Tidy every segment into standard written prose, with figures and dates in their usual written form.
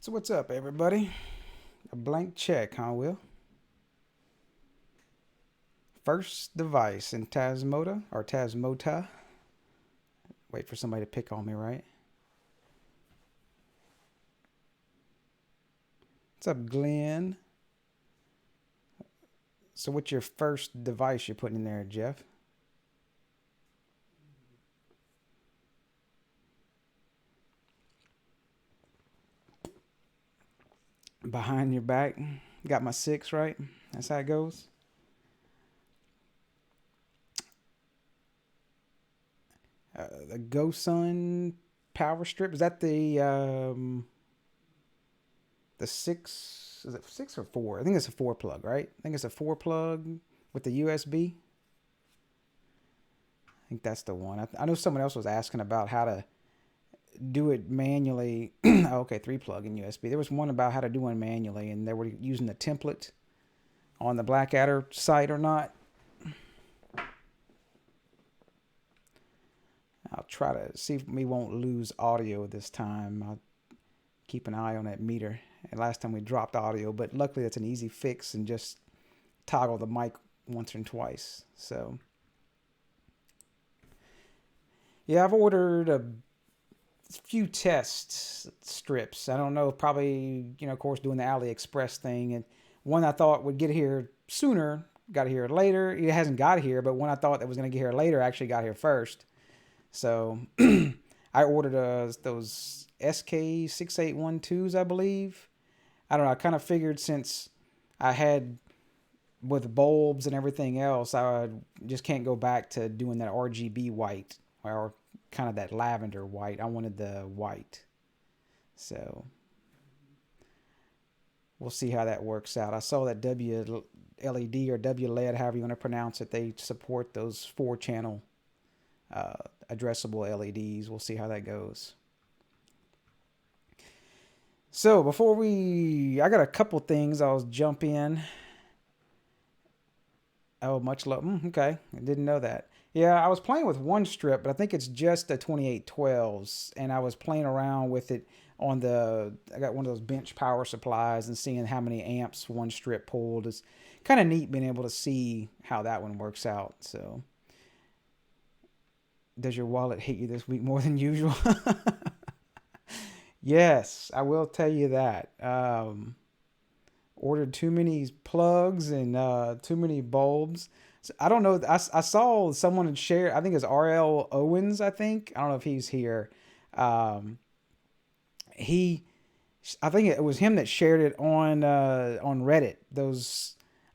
So what's up, everybody? A blank check, huh, Will? First device in Tasmota. Wait for somebody to pick on me, right? What's up, Glenn? So what's your first device you're putting in there, Jeff? Behind your back. Got my 6, right? That's how it goes. The GoSun power strip. Is that the 6? Is it 6 or 4? I think it's a 4 plug, right? I think it's a 4 plug with the USB. I think that's the one. I know someone else was asking about how to do it manually. Okay, 3 plug in USB. There was one about how to do one manually, and they were using the template on the Blackadder site or not. I'll try to see if we won't lose audio this time. I'll keep an eye on that meter. And last time we dropped audio, but luckily that's an easy fix and just toggle the mic once or twice. So yeah, I've ordered a few test strips. I don't know, probably, of course, doing the AliExpress thing. And one I thought would get here sooner, got here later. It hasn't got here, but one I thought that was going to get here later actually got here first. So I ordered those SK6812s, I believe. I don't know. I kind of figured since I had with bulbs and everything else, I just can't go back to doing that RGB white or kind of that lavender white. I wanted the white. So we'll see how that works out. I saw that WLED or WLED, however you want to pronounce it, they support those 4-channel addressable LEDs. We'll see how that goes. So I got a couple things I'll jump in. Oh, much love. Okay, I didn't know that. Yeah, I was playing with one strip, but I think it's just the 2812s, and I was playing around with it I got one of those bench power supplies and seeing how many amps one strip pulled. It's kind of neat being able to see how that one works out. So, does your wallet hate you this week more than usual? Yes, I will tell you that. Ordered too many plugs and too many bulbs. So I don't know. I saw someone had shared. I think it's RL Owens. I don't know if he's here. Um, I think it was him that shared it on Reddit.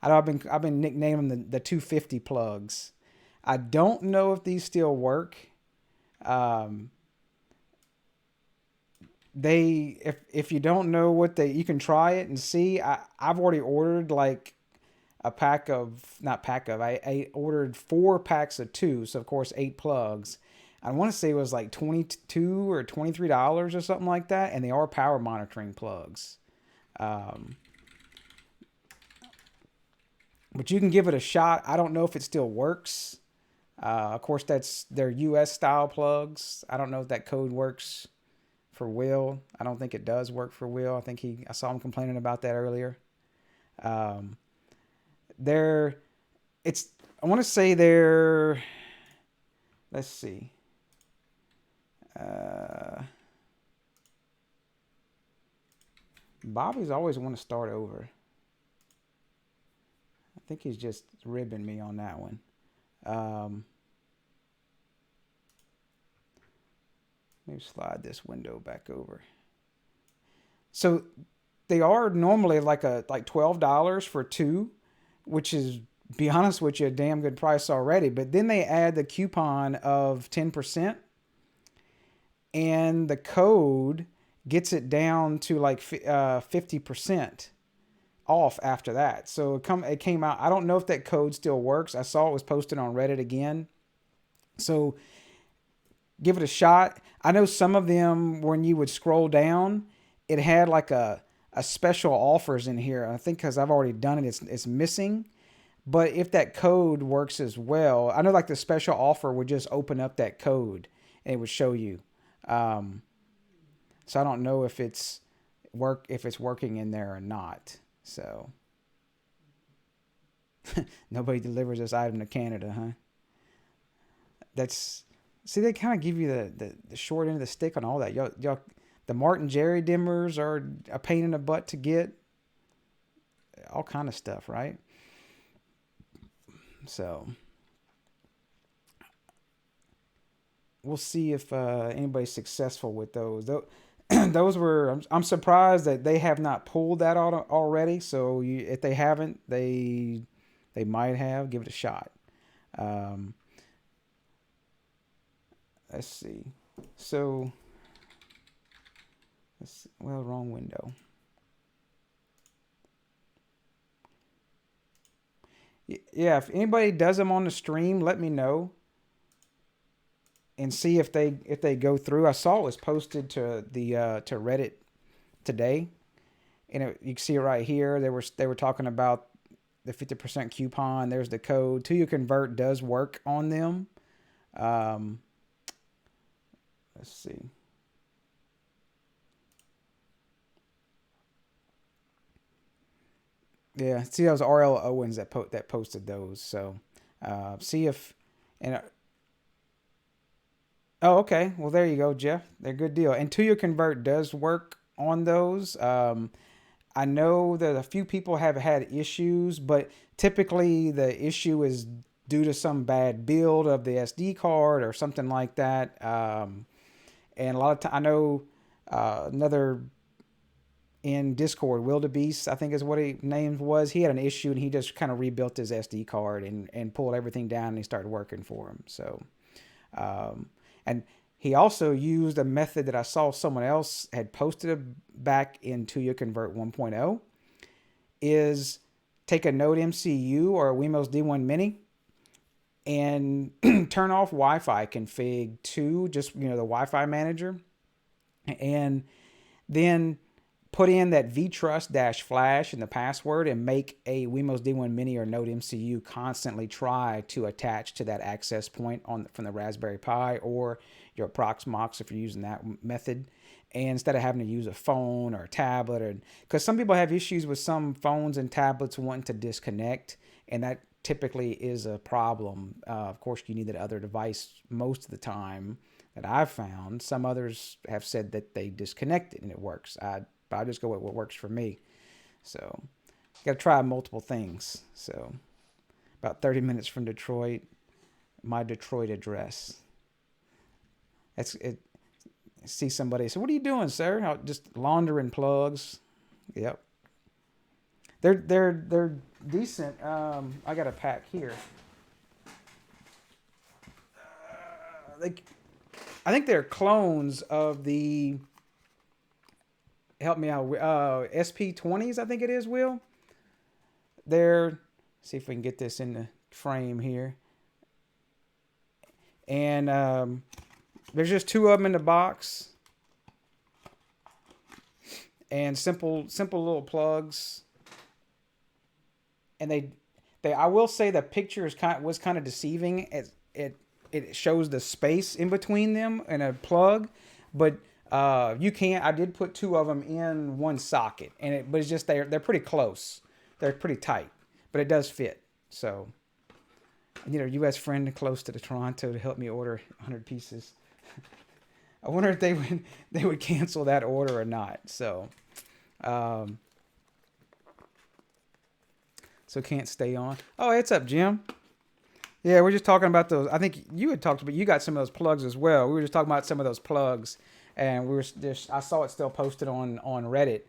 I've been nicknaming the 250 plugs. I don't know if these still work. Um, if you don't know you can try it and see. I've already ordered like a pack of not pack of I ordered 4 packs of 2, so of course 8 plugs. I want to say it was like $22 or $23 or something like that, and they are power monitoring plugs. But you can give it a shot. I don't know if it still works. Of course, that's their US style plugs. I don't know if that code works for Will. I don't think it does work for Will. I saw him complaining about that earlier. I want to say let's see. Bobby's always want to start over. I think he's just ribbing me on that one. Maybe slide this window back over. So they are normally like $12 for 2, which is, be honest with you, a damn good price already. But then they add the coupon of 10%, and the code gets it down to like 50% off after that. So it came out. I don't know if that code still works. I saw it was posted on Reddit again. So give it a shot. I know some of them, when you would scroll down, it had like a special offers in here. I think because I've already done it, it's missing. But if that code works as well, I know like the special offer would just open up that code and it would show you. So I don't know if if it's working in there or not. So nobody delivers this item to Canada, huh? That's see, they kind of give you the short end of the stick on all that. Y'all, the Martin Jerry dimmers are a pain in the butt to get. All kind of stuff, right? So we'll see if anybody's successful with those. Those were. I'm surprised that they have not pulled that out already. So if they haven't, they might have. Give it a shot. Let's see. So, well, wrong window. Yeah, if anybody does them on the stream, let me know and see if they go through. I saw it was posted to the to Reddit today, and you can see it right here. They were talking about the 50% coupon. There's the code. To Your Convert does work on them. Let's see. Yeah, see, that was RL Owens that posted those. So, see if and oh, okay. Well, there you go, Jeff. They're a good deal. And To Your Convert does work on those. I know that a few people have had issues, but typically the issue is due to some bad build of the SD card or something like that. And a lot of time, I know another in Discord, Wildebeest, I think is what his name was. He had an issue and he just kind of rebuilt his SD card and pulled everything down and he started working for him. So, and he also used a method that I saw someone else had posted back in To Your Convert 1.0 is take a Node MCU or a Wemos D1 Mini and turn off Wi-Fi config to just, the Wi-Fi manager, and then put in that vtrust-flash in the password and make a Wemos D1 Mini or Node MCU constantly try to attach to that access point from the Raspberry Pi or your Proxmox if you're using that method. And instead of having to use a phone or a tablet, because some people have issues with some phones and tablets wanting to disconnect, and that typically is a problem. Of course, you need that other device most of the time that I've found. Some others have said that they disconnect it and it works. But I just go with what works for me. So, got to try multiple things. So, about 30 minutes from Detroit, my Detroit address. That's it. See somebody say, "What are you doing, sir?" Just laundering plugs. Yep. They're decent. I got a pack here. I think they're clones of the. Help me out. SP20s, I think it is. Will. See if we can get this in the frame here. And there's just two of them in the box. And simple little plugs. And I will say the picture was kind of deceiving. It shows the space in between them and a plug, but you can't. I did put two of them in one socket, but it's just they're pretty close. They're pretty tight, but it does fit. So, I need a U.S. friend close to the Toronto to help me order 100 pieces. I wonder if they would cancel that order or not. So, so can't stay on. Oh, it's up, Jim. Yeah, we're just talking about those. I think you had talked about, you got some of those plugs as well. We were just talking about some of those plugs, and I saw it still posted on Reddit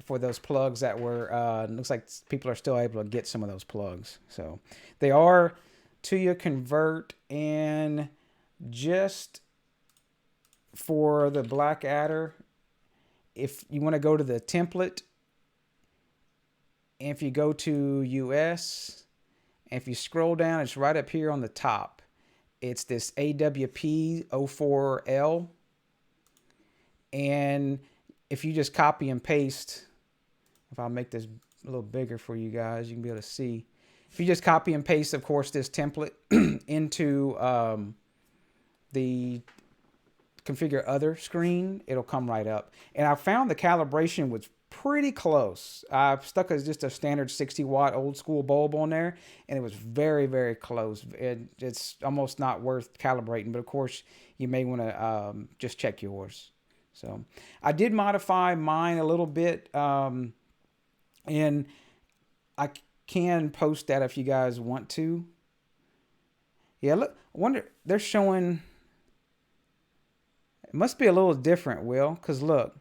for those plugs that were, looks like people are still able to get some of those plugs. So they are To Your Convert, and just for the Black Adder, if you want to go to the template, if you go to US, and if you scroll down, it's right up here on the top. It's this AWP04L. And if you just copy and paste, if I'll make this a little bigger for you guys, you can be able to see. If you just copy and paste, of course, this template into the configure other screen, it'll come right up. And I found the calibration was pretty close. I stuck as just a standard 60-watt old school bulb on there, and it was very, very close. It's almost not worth calibrating, but of course you may want to just check yours. So I did modify mine a little bit, and I can post that if you guys want to. Yeah, look, I wonder, they're showing, it must be a little different, Will, because look,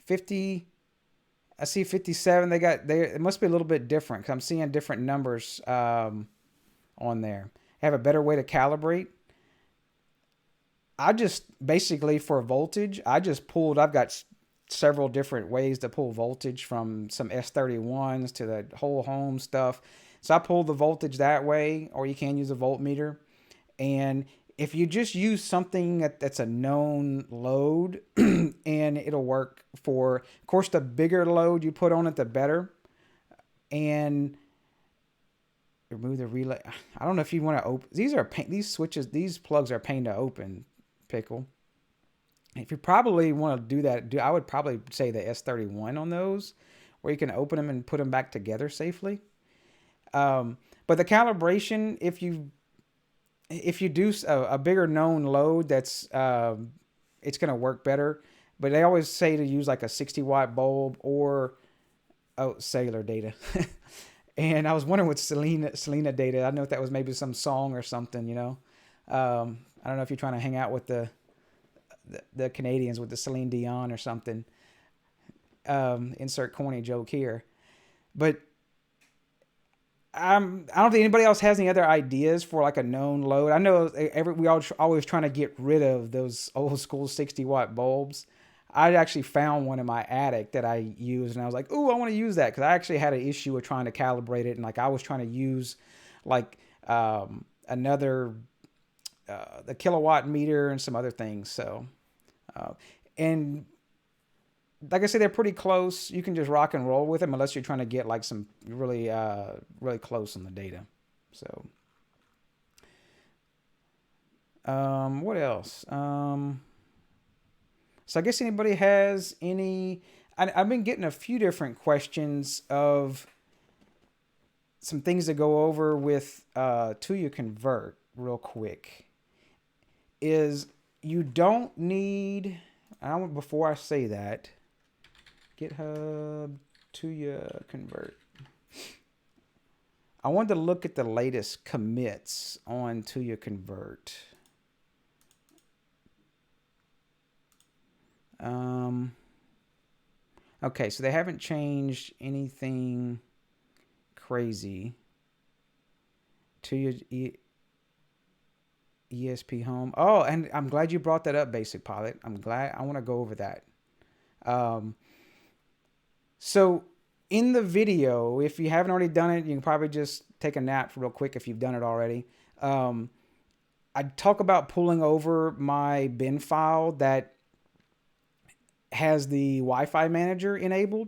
50, I see 57, it must be a little bit different, because I'm seeing different numbers on there. Have a better way to calibrate. I just, basically for voltage, I've got several different ways to pull voltage from some S31s to the whole home stuff. So I pull the voltage that way, or you can use a voltmeter. And if you just use something that's a known load, and it'll work for, of course, the bigger load you put on it, the better. And remove the relay. I don't know if you want to open, these plugs are a pain to open, Pickle. If you probably want to do that, I would probably say the S31 on those, where you can open them and put them back together safely. But the calibration, if you do a bigger known load, that's it's going to work better. But they always say to use like a 60-watt bulb or cellular data. And I was wondering with Selena data, I know if that was maybe some song or something, you know. I don't know if you're trying to hang out with the Canadians with the Celine Dion or something. Insert corny joke here. But I don't think anybody else has any other ideas for like a known load. I know we always trying to get rid of those old school 60-watt bulbs. I actually found one in my attic that I used, and I was like, "Ooh, I want to use that," because I actually had an issue with trying to calibrate it, and like I was trying to use like another the kilowatt meter and some other things. So, and like I said, they're pretty close. You can just rock and roll with them unless you're trying to get like some really, really close on the data. So, what else? So I guess anybody has any, I've been getting a few different questions of some things to go over with Tuya Convert real quick. Is you don't need, before I say that, GitHub Tuya Convert. I wanted to look at the latest commits on Tuya Convert. Okay, so they haven't changed anything crazy. Tuya ESPHome. Oh, and I'm glad you brought that up, Basic Pilot. I want to go over that. So in the video, if you haven't already done it, you can probably just take a nap real quick if you've done it already. I talk about pulling over my bin file that has the Wi-Fi manager enabled.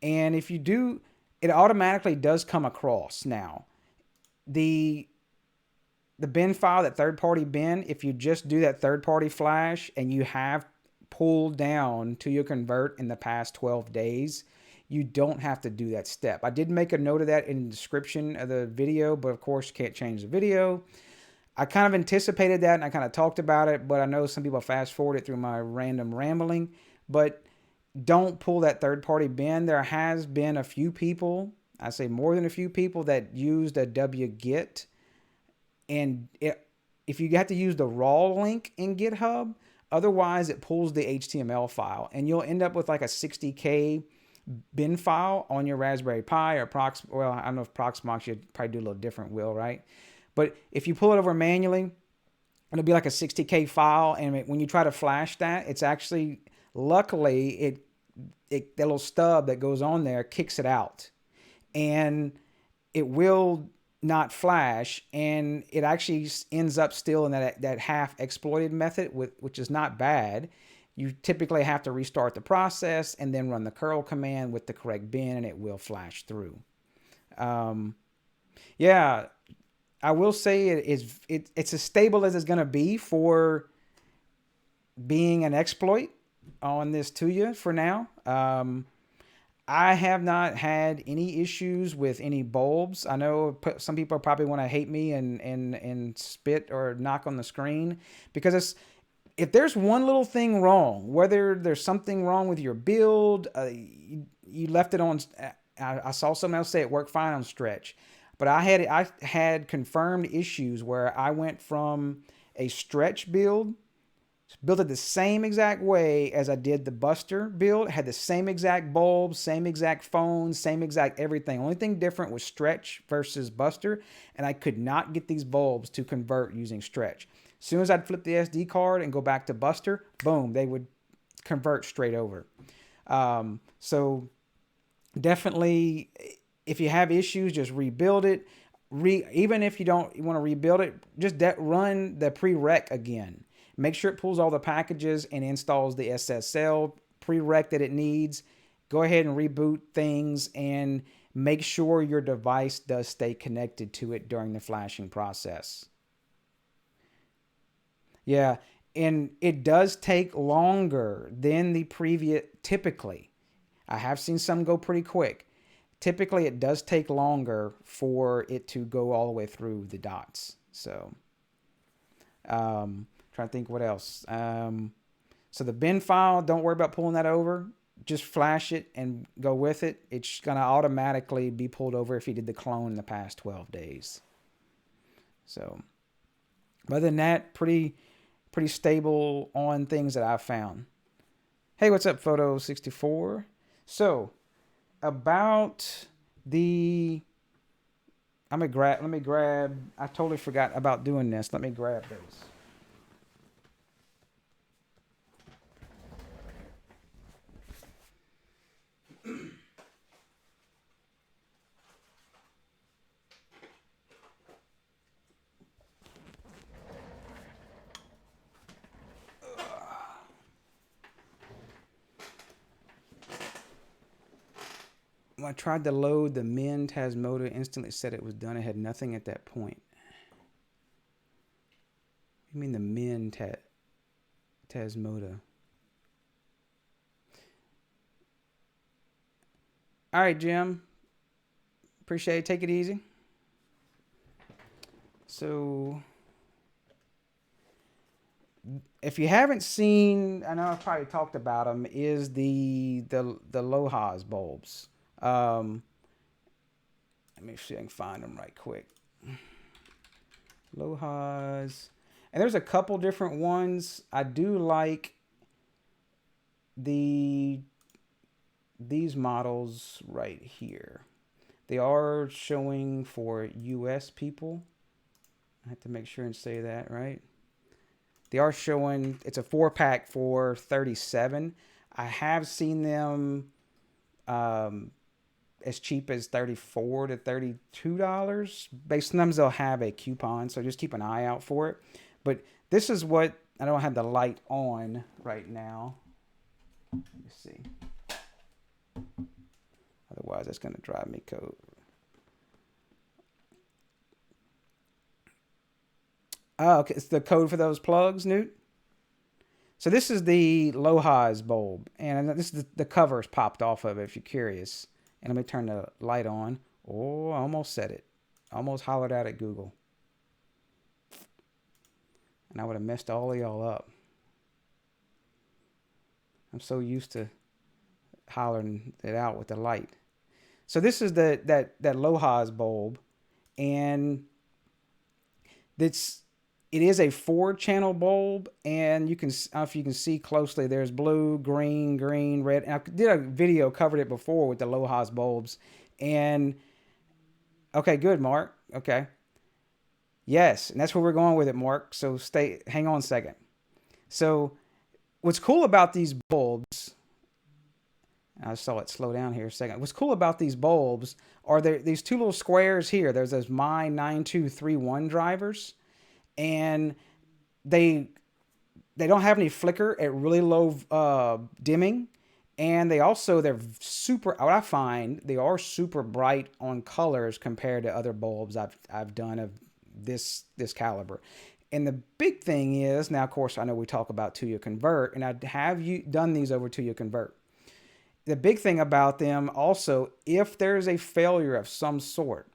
And if you do, it automatically does come across now. The bin file, that third-party bin, if you just do that third-party flash and you have pulled down Tuya Convert in the past 12 days, you don't have to do that step. I did make a note of that in the description of the video, but of course you can't change the video. I kind of anticipated that and I kind of talked about it, but I know some people fast forward it through my random rambling. But don't pull that third-party bin. There has been a few people, I say more than a few people, that used a wget. And if you have to use the raw link in GitHub, otherwise it pulls the HTML file. And you'll end up with like a 60K bin file on your Raspberry Pi or well, I don't know if Proxmox, you'd probably do a little different, Will, right? But if you pull it over manually, it'll be like a 60K file. And when you try to flash that, it's actually, luckily, that little stub that goes on there kicks it out. And it will not flash, and it actually ends up still in that half exploited method, which is not bad. You typically have to restart the process and then run the curl command with the correct bin, and it will flash through. Yeah, I will say it's as stable as it's going to be for being an exploit on this to you for now. I have not had any issues with any bulbs. I know some people probably want to hate me and spit or knock on the screen because if there's one little thing wrong, whether there's something wrong with your build, you left it on. I saw someone else say it worked fine on stretch, but I had confirmed issues where I went from a stretch build, built it the same exact way as I did the Buster build, had the same exact bulbs, same exact phones, same exact everything. Only thing different was stretch versus Buster, and I could not get these bulbs to convert using stretch. As soon as I'd flip the SD card and go back to Buster, boom, they would convert straight over. So definitely, if you have issues, just rebuild it. Even if you don't want to rebuild it, just run the prereq again. Make sure it pulls all the packages and installs the SSL prereq that it needs. Go ahead and reboot things and make sure your device does stay connected to it during the flashing process. Yeah, and it does take longer than the previous, typically. I have seen some go pretty quick. Typically, it does take longer for it to go all the way through the dots. So, trying to think what else. So the bin file, don't worry about pulling that over. Just flash it and go with it. It's going to automatically be pulled over if you did the clone in the past 12 days. So, other than that, pretty stable on things that I've found. Hey, what's up, Photo64? So, about the... let me grab... I totally forgot about doing this. Let me grab those. When I tried to load the min Tasmota, instantly said it was done. It had nothing at that point. You mean the min Tasmota? All right, Jim. Appreciate it. Take it easy. So, if you haven't seen, I know I've probably talked about them, is the Lohas bulbs. Let me see if I can find them right quick. Lohas. And there's a couple different ones. I do like these models right here. They are showing for US people. I have to make sure and say that, right? They are showing, it's a 4-pack for $37. I have seen them as cheap as $34 to $32. Sometimes they'll have a coupon, so just keep an eye out for it. But this is what, I don't have the light on right now. Let me see. Otherwise, that's going to drive me code. Oh, okay. It's the code for those plugs, Newt. So this is the Lohas bulb, and this is the covers popped off of it if you're curious. And let me turn the light on. Oh, I almost said it. Almost hollered out at Google. And I would have messed all of y'all up. I'm so used to hollering it out with the light. So this is that Lohas bulb, and it is a 4-channel bulb, and you can, if you can see closely, there's blue, green, red. And I did a video, covered it before with the Lohas bulbs. And okay, good, Mark. Okay. Yes, and that's where we're going with it, Mark. So hang on a second. So what's cool about these bulbs, I saw it slow down here a second. What's cool about these bulbs are these two little squares here. There's those My9231 drivers, and they don't have any flicker at really low dimming, and they're super. What I find, they are super bright on colors compared to other bulbs I've done of this caliber, And the big thing is, now of course I know we talk about to you convert, and I have you done these over to you convert. The big thing about them also, if there's a failure of some sort,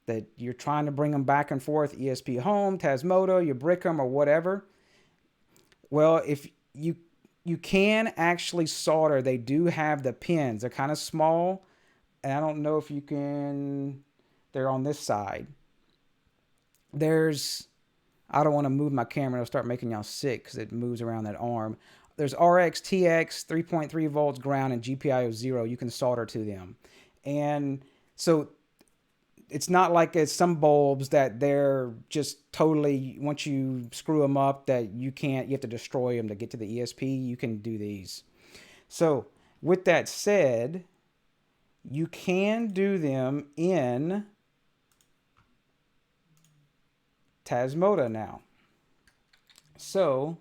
that you're trying to bring them back and forth, ESPHome, Tasmota, you brick them or whatever, well, if you can actually solder, they do have the pins. They're kind of small, and I don't know if you can, they're on this side. There's, I don't want to move my camera, it'll start making y'all sick because it moves around that arm. There's RX, TX, 3.3 volts ground, and GPIO 0. You can solder to them. And so it's not like it's some bulbs that they're just totally, once you screw them up, that you can't, you have to destroy them to get to the ESP. You can do these. So with that said, you can do them in Tasmota now. So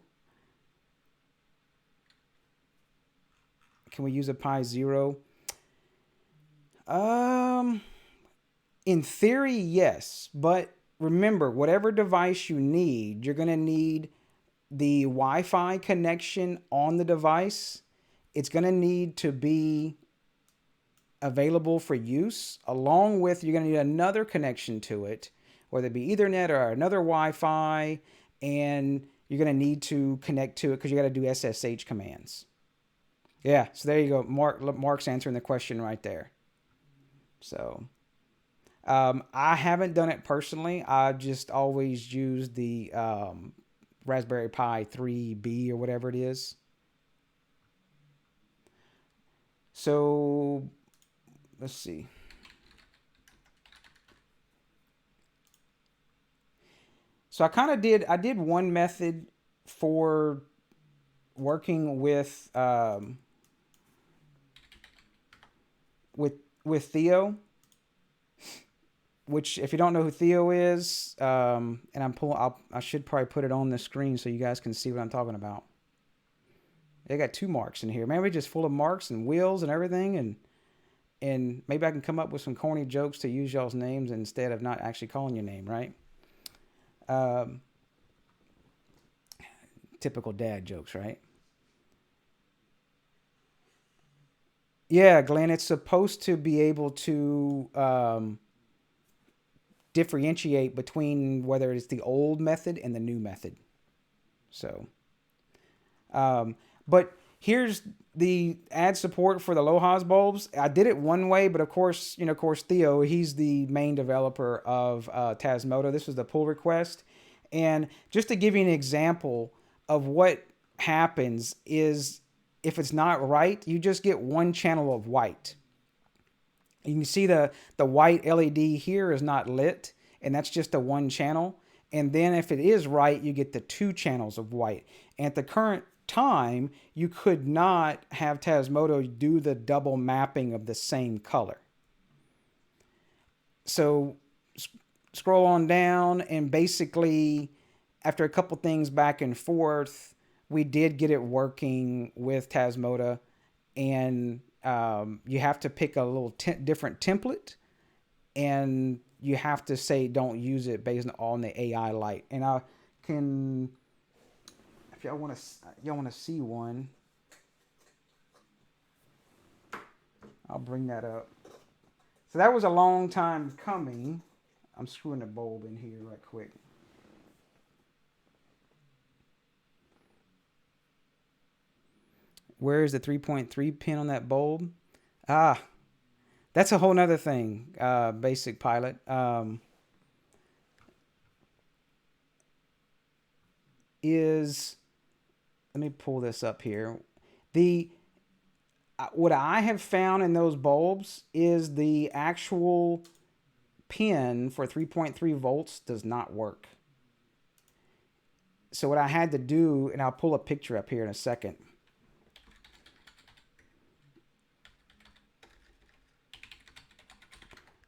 can we use a Pi 0? In theory, yes. But remember, whatever device you need, you're going to need the Wi-Fi connection on the device. It's going to need to be available for use, along with you're going to need another connection to it, whether it be Ethernet or another Wi-Fi, and you're going to need to connect to it because you got to do SSH commands. Yeah, so there you go. Mark's answering the question right there. So I haven't done it personally. I just always use the Raspberry Pi 3B or whatever it is. So let's see. So I did one method for working with Theo, which if you don't know who Theo is, and I should probably put it on the screen so you guys can see what I'm talking about. They got 2 marks in here. Man, we're just full of marks and wheels and everything, and maybe I can come up with some corny jokes to use y'all's names instead of not actually calling your name, right? Typical dad jokes, right? Yeah, Glenn, it's supposed to be able to differentiate between whether it's the old method and the new method. So, but here's the add support for the Lohas bulbs. I did it one way, but of course, Theo, he's the main developer of Tasmota. This was the pull request. And just to give you an example of what happens is, if it's not right, you just get one channel of white. You can see the white LED here is not lit, and that's just a one channel. And then if it is right, you get the 2 channels of white. And at the current time, you could not have Tasmota do the double mapping of the same color. So scroll on down, and basically after a couple things back and forth, we did get it working with Tasmota, and you have to pick a little different template, and you have to say don't use it based on the AI light. And I can, if y'all want to see one, I'll bring that up. So that was a long time coming. I'm screwing the bulb in here right quick. Where is the 3.3 pin on that bulb? That's a whole nother thing. Basic pilot. Let me pull this up here. What I have found in those bulbs is the actual pin for 3.3 volts does not work. So what I had to do, and I'll pull a picture up here in a second.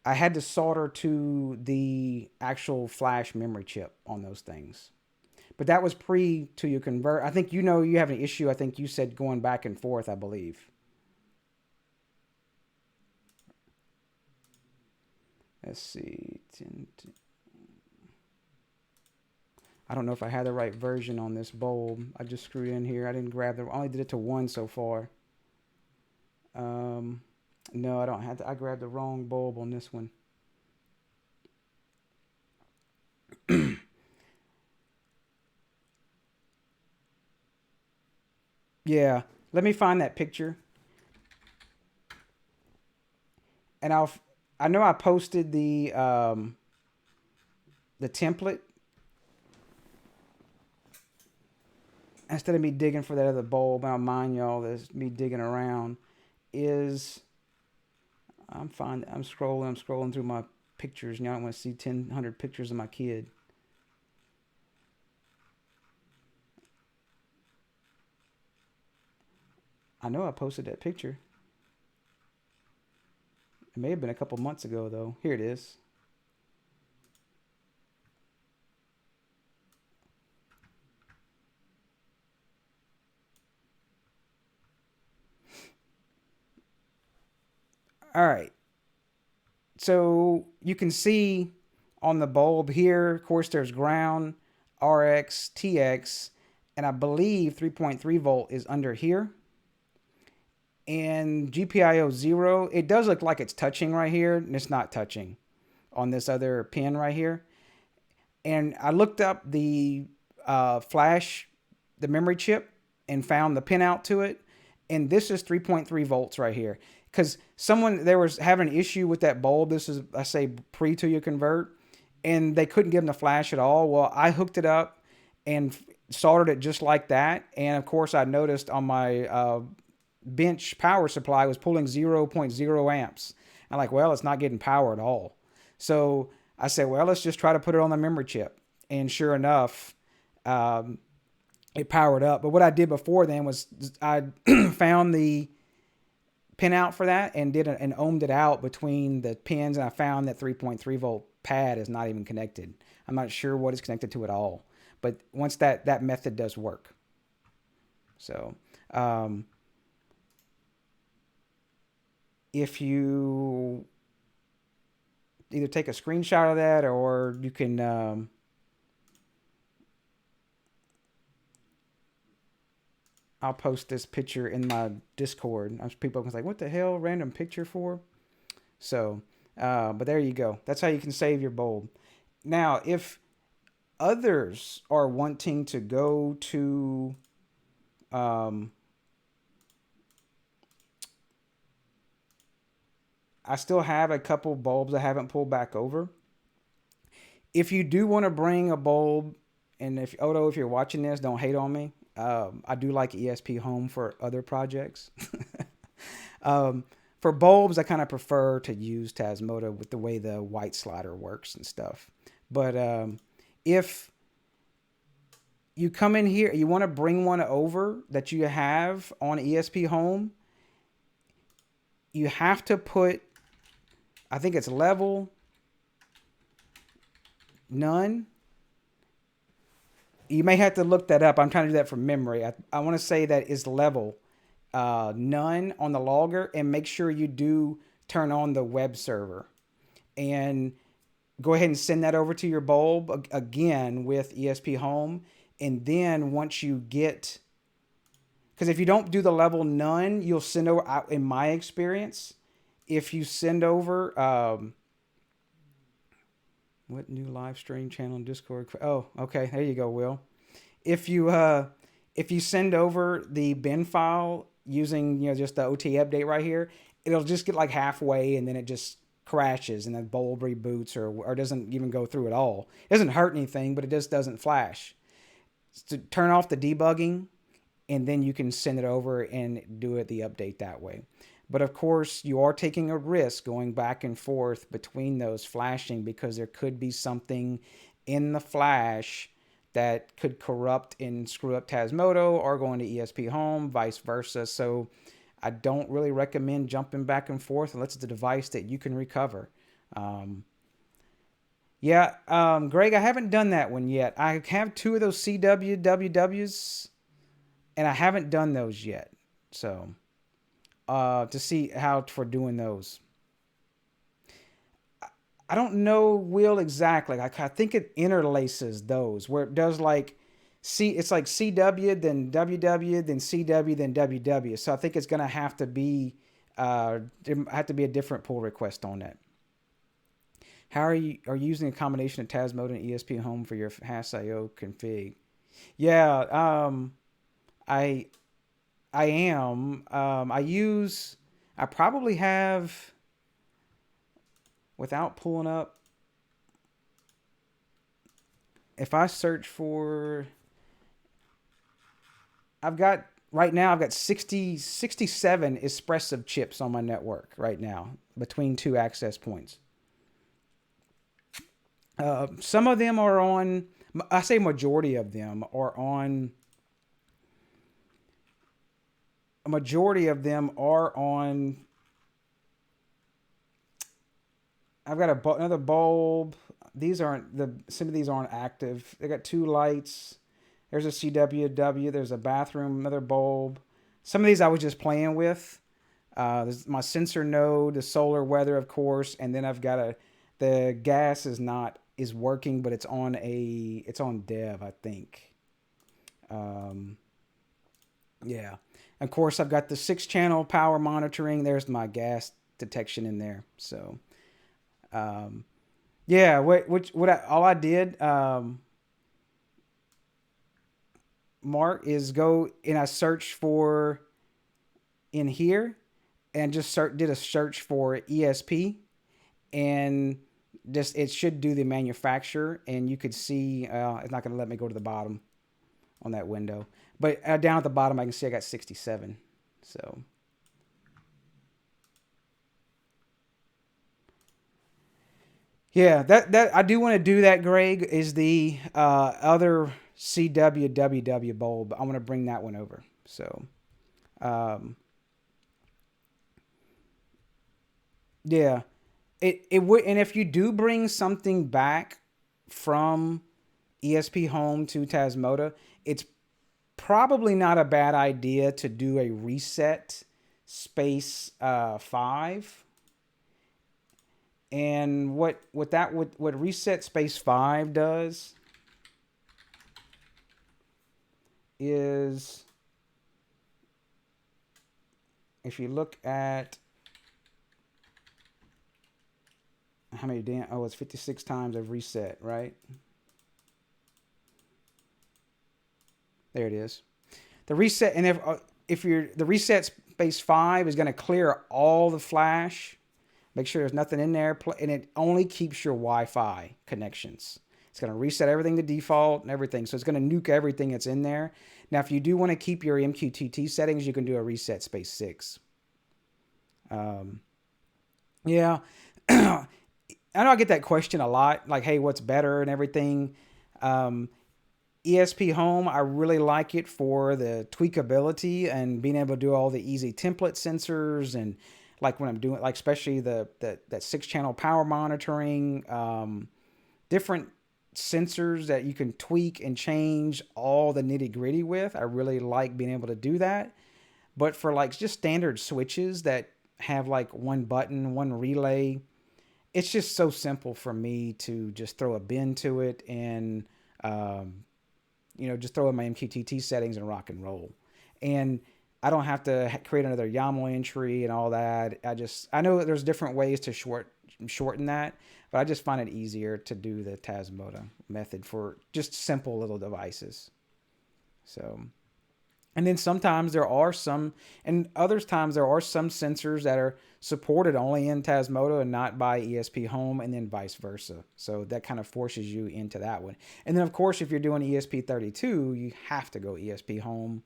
I had to solder to the actual flash memory chip on those things. But that was pre to you convert. I think you have an issue. I think you said going back and forth, I believe. Let's see. I don't know if I had the right version on this bulb. I just screwed in here. I didn't grab the. I only did it to 1 so far. No, I don't have to. I grabbed the wrong bulb on this one. Yeah, let me find that picture. And I know I posted the template instead of me digging for that other bulb. I'll mind y'all that's me digging around. I'm scrolling through my pictures. Now I want to see 100 pictures of my kid. I know I posted that picture. It may have been a couple months ago though. Here it is. All right. So you can see on the bulb here, of course, there's ground, RX, TX, and I believe 3.3 volt is under here. And GPIO 0, it does look like it's touching right here, and it's not touching on this other pin right here. And I looked up the flash, the memory chip, and found the pinout to it. And this is 3.3 volts right here. Because there was having an issue with that bulb. This is, I say, pre till you convert. And they couldn't give them the flash at all. Well, I hooked it up and soldered it just like that. And of course, I noticed on my bench power supply was pulling 0.0 amps. I'm like, well, it's not getting power at all. So I said, well, let's just try to put it on the memory chip. And sure enough, it powered up. But what I did before then was I found the pinout for that and and ohmed it out between the pins. And I found that 3.3 volt pad is not even connected. I'm not sure what it's connected to at all. But once that method does work. So, if you either take a screenshot of that or you can I'll post this picture in my Discord. People are like, what the hell, random picture for? So, but there you go. That's how you can save your bulb. Now, if others are wanting to go to I still have a couple bulbs I haven't pulled back over. If you do want to bring a bulb, and if Odo, if you're watching this, don't hate on me. I do like ESPHome for other projects. For bulbs, I kind of prefer to use Tasmota with the way the white slider works and stuff. But if you come in here, you want to bring one over that you have on ESPHome, you have to put, I think it's level, none. You may have to look that up. I'm trying to do that from memory. I want to say that is level none on the logger, and make sure you do turn on the web server. And go ahead and send that over to your bulb again with ESPHome. And then once you get, because if you don't do the level none, you'll send over, in my experience, if you send over, what new live stream channel in Discord? Oh, okay. There you go, Will. If you send over the bin file using, just the OT update right here, it'll just get like halfway and then it just crashes and the bulb reboots or doesn't even go through at all. It doesn't hurt anything, but it just doesn't flash. So turn off the debugging and then you can send it over and do the update that way. But of course, you are taking a risk going back and forth between those flashing because there could be something in the flash that could corrupt and screw up Tasmota or going to ESPHome, vice versa. So I don't really recommend jumping back and forth unless it's a device that you can recover. Greg, I haven't done that one yet. I have 2 of those CWWWs, and I haven't done those yet. So to see how for doing those. I don't know, Will, exactly. I think it interlaces those where it does like it's like CW, then WW, then CW, then WW. So I think it's going to have to be a different pull request on that. How are you using a combination of Tasmota and ESPHome for your Haws.io config? Yeah, I I am. I probably have, without pulling up, if I search for, right now I've got 67 ESPHome chips on my network right now between two access points. Some of them are on, I say majority of them are on, I've got another bulb. Some of these aren't active. They got two lights. There's a CWW. There's a bathroom, another bulb. Some of these I was just playing with. There's my sensor node, the solar weather, of course, and then I've got the gas is working, but it's on dev, I think. Yeah. Of course, I've got the 6-channel power monitoring. There's my gas detection in there. So, yeah. All I did, Mark, is go and I searched for in here and just did a search for ESP, and just it should do the manufacturer, and you could see it's not going to let me go to the bottom on that window, but down at the bottom I can see I got 67. So yeah, that I do want to do that, Greg, is the other CWWW bulb. I want to bring that one over. So yeah, it would, and if you do bring something back from ESPHome to Tasmota, it's probably not a bad idea to do a reset space 5. And what reset space 5 does is, if you look at how many it's 56 times I've reset, right? There it is. The reset, and if the reset space 5 is going to clear all the flash, make sure there's nothing in there, and it only keeps your Wi-Fi connections. It's going to reset everything to default and everything, so it's going to nuke everything that's in there. Now, if you do want to keep your MQTT settings, you can do a reset space 6. Yeah, I know I get that question a lot, like, hey, what's better and everything. ESPHome, I really like it for the tweakability and being able to do all the easy template sensors, and like when I'm doing, like especially that 6-channel power monitoring, different sensors that you can tweak and change all the nitty gritty with. I really like being able to do that. But for like just standard switches that have like one button, one relay, it's just so simple for me to just throw a bin to it and, just throw in my MQTT settings and rock and roll. And I don't have to create another YAML entry and all that. I know that there's different ways to shorten that, but I just find it easier to do the Tasmota method for just simple little devices. So, and then sometimes there are some, and other times there are some sensors that are supported only in Tasmota and not by ESPHome, and then vice versa. So that kind of forces you into that one. And then of course, if you're doing ESP32, you have to go ESPHome.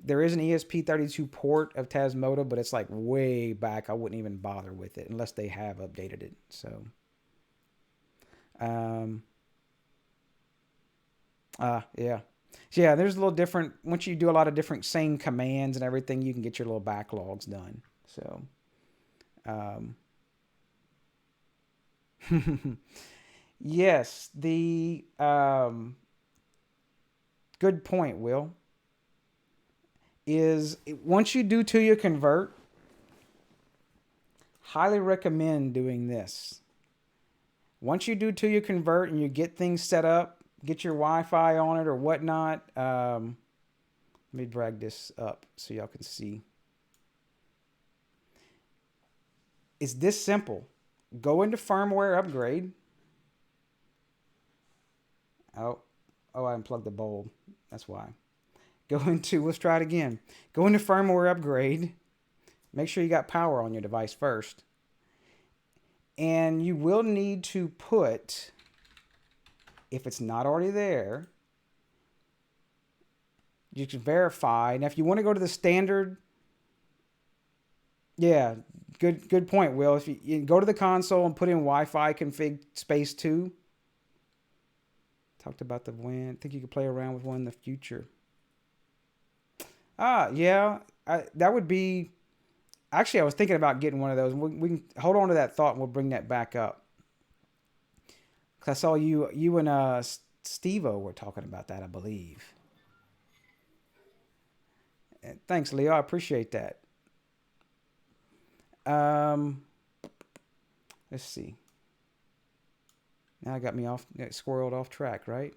There is an ESP32 port of Tasmota, but it's like way back. I wouldn't even bother with it unless they have updated it. So, yeah. So yeah, there's a little different, once you do a lot of different same commands and everything, you can get your little backlogs done. So, yes, the, good point, Will, is once you do to your convert, highly recommend doing this. once you do till you convert and you get things set up, get your Wi-Fi on it or whatnot. Let me drag this up so y'all can see. It's this simple. Go into firmware upgrade. Oh, I unplugged the bulb. That's why. Go into, let's try it again. Go into firmware upgrade. Make sure you got power on your device first. And you will need to put, if it's not already there, you can verify. Now, if you want to go to the standard, yeah, good point, Will. If you go to the console and put in Wi-Fi config space 2. Talked about the WAN. I think you could play around with one in the future. Yeah, that would be. Actually, I was thinking about getting one of those. We can hold on to that thought and we'll bring that back up. Because I saw you and Steve-O were talking about that, I believe. Thanks, Leo. I appreciate that. Let's see. Now I got me squirreled off track, right?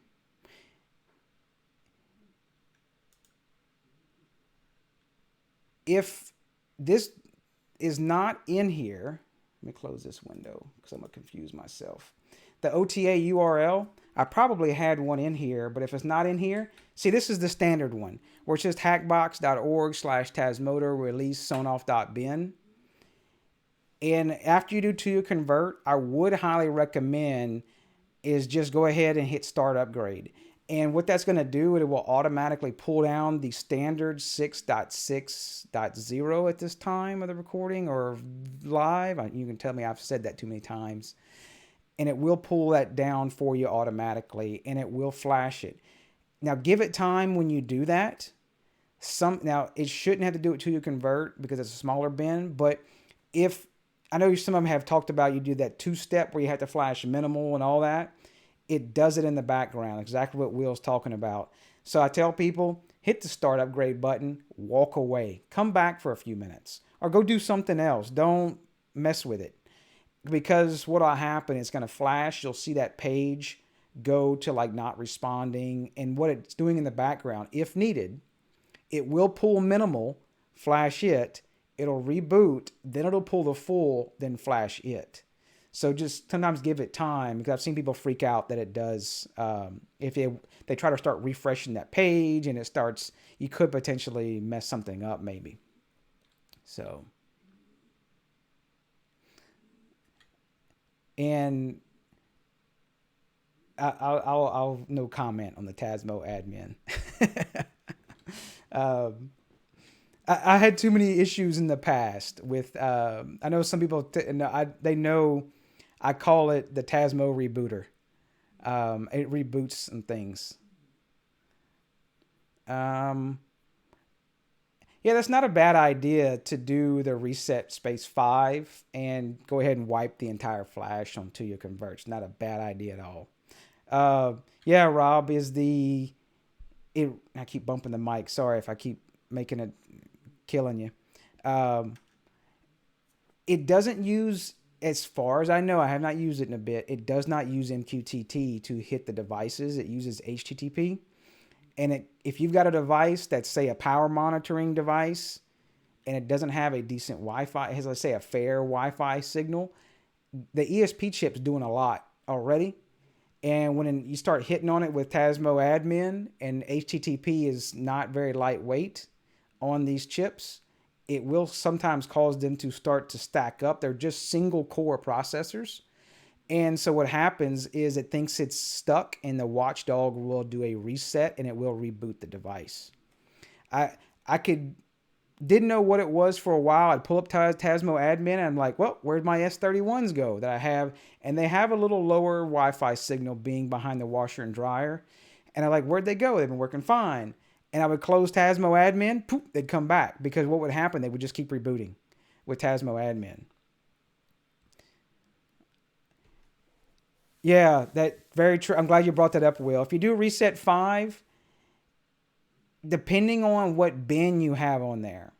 If this is not in here, let me close this window because I'm going to confuse myself. The OTA URL, I probably had one in here, but if it's not in here, see, this is the standard one, where it's just hackbox.org/Tasmota release sonoff.bin. And after you do to your convert, I would highly recommend is just go ahead and hit start upgrade. And what that's going to do, it will automatically pull down the standard 6.6.0 at this time of the recording or live. You can tell me I've said that too many times. And it will pull that down for you automatically, and it will flash it. Now, give it time when you do that. Now, it shouldn't have to do it till you convert because it's a smaller bin. But if, I know some of them have talked about you do that 2-step where you have to flash minimal and all that. It does it in the background, exactly what Will's talking about. So I tell people, hit the start upgrade button, walk away, come back for a few minutes, or go do something else. Don't mess with it. Because what'll happen, it's going to flash. You'll see that page go to like not responding. And what it's doing in the background, if needed, it will pull minimal, flash it, it'll reboot, then it'll pull the full, then flash it. So just sometimes give it time, because I've seen people freak out that it does. If they try to start refreshing that page and it starts, you could potentially mess something up maybe. So, and I'll no comment on the Tasmota Admin. I had too many issues in the past with, I know some people, they know I call it the Tasmo rebooter. It reboots some things. Yeah, that's not a bad idea to do the reset space 5 and go ahead and wipe the entire flash until you convert. It's not a bad idea at all. Yeah, Rob, I keep bumping the mic. Sorry if I keep making it, killing you. It doesn't use, as far as I know, I have not used it in a bit. It does not use MQTT to hit the devices. It uses HTTP. And if you've got a device that's, say, a power monitoring device, and it doesn't have a decent Wi-Fi, it has, let's say, a fair Wi-Fi signal, the ESP chip's doing a lot already. And when you start hitting on it with Tasmota Admin, and HTTP is not very lightweight on these chips, it will sometimes cause them to start to stack up. They're just single core processors. And so what happens is it thinks it's stuck, and the watchdog will do a reset and it will reboot the device. I didn't know what it was for a while. I'd pull up Tasmota Admin and I'm like, well, where'd my S31s go that I have? And they have a little lower Wi-Fi signal being behind the washer and dryer. And I'm like, where'd they go? They've been working fine. And I would close Tasmota Admin, poof, they'd come back, because what would happen? They would just keep rebooting with Tasmota Admin. Yeah, that very true. I'm glad you brought that up, Will. If you do reset 5, depending on what bin you have on there,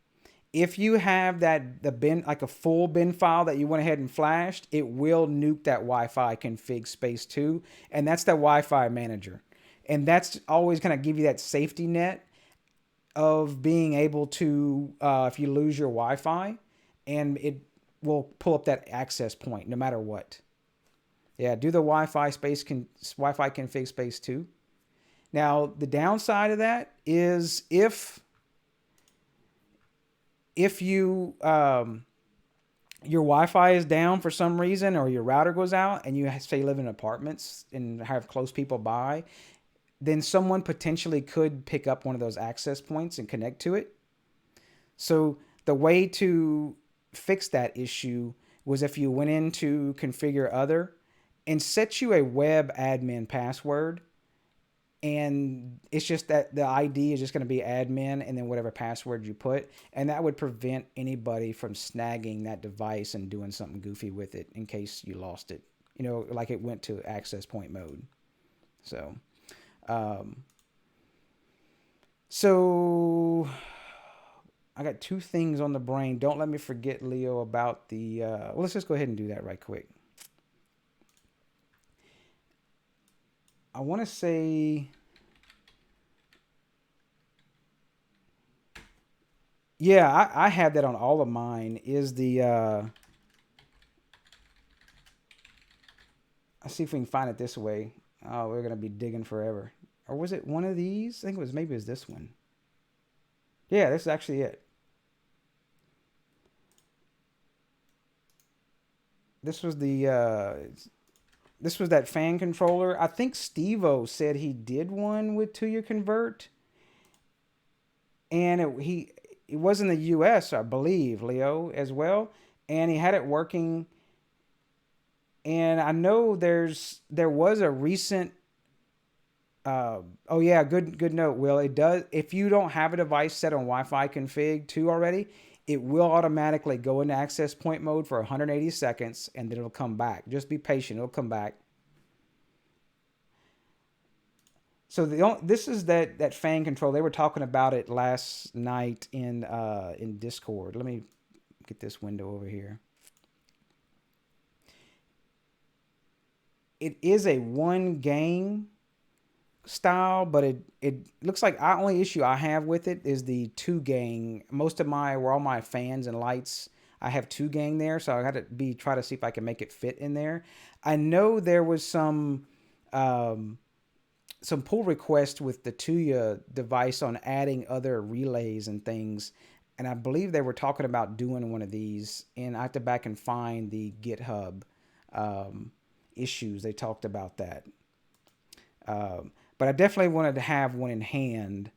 if you have the bin, like a full bin file that you went ahead and flashed, it will nuke that Wi-Fi config space too, and that's the Wi-Fi manager, and that's always going to give you that safety net of being able to, if you lose your Wi-Fi, and it will pull up that access point no matter what. Yeah, do the Wi-Fi config space too. Now the downside of that is if you your Wi-Fi is down for some reason, or your router goes out, and you say live in apartments and have close people by, then someone potentially could pick up one of those access points and connect to it. So the way to fix that issue was if you went into configure other and set you a web admin password. And it's just that the ID is just going to be admin and then whatever password you put. And that would prevent anybody from snagging that device and doing something goofy with it in case you lost it. You know, like it went to access point mode. So I got two things on the brain. Don't let me forget, Leo, about the... well, let's just go ahead and do that right quick. I want to say... Yeah, I had that on all of mine. Is the... Let's see if we can find it this way. Oh, we're going to be digging forever. Or was it one of these? I think maybe it was this one. Yeah, this is actually it. This was the... this was that fan controller. I think Steve-O said he did one with 2-year convert. And it was in the US, I believe, Leo, as well. And he had it working. And I know there was a recent... oh yeah, good note, Will. It does, if you don't have a device set on Wi-Fi config 2 already, it will automatically go into access point mode for 180 seconds, and then it'll come back. Just be patient, it'll come back. So this is that fan control. They were talking about it last night in Discord. Let me get this window over here. It is a 1 gang style, but it looks like the only issue I have with it is the 2 gang. Most of all my fans and lights, I have 2 gang there, so I got to try to see if I can make it fit in there. I know there was some pull request with the 2 device on adding other relays and things, and I believe they were talking about doing one of these, and I have to back and find the GitHub issues. They talked about that. But I definitely wanted to have one in hand.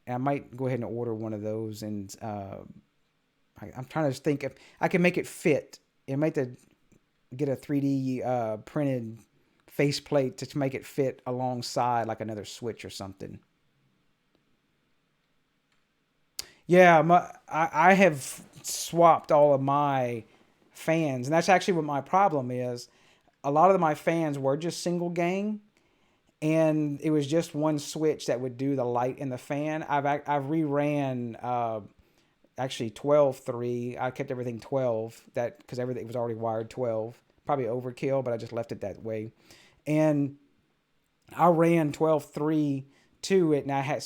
And I might go ahead and order one of those. And I'm trying to think if I can make it fit. I might have to get a 3D printed faceplate to make it fit alongside like another switch or something. Yeah, I have swapped all of my fans. And that's actually what my problem is. A lot of my fans were just single gang. And it was just one switch that would do the light in the fan. I've reran actually 12.3. I kept everything 12 because everything was already wired 12. Probably overkill, but I just left it that way. And I ran 12.3 to it, and I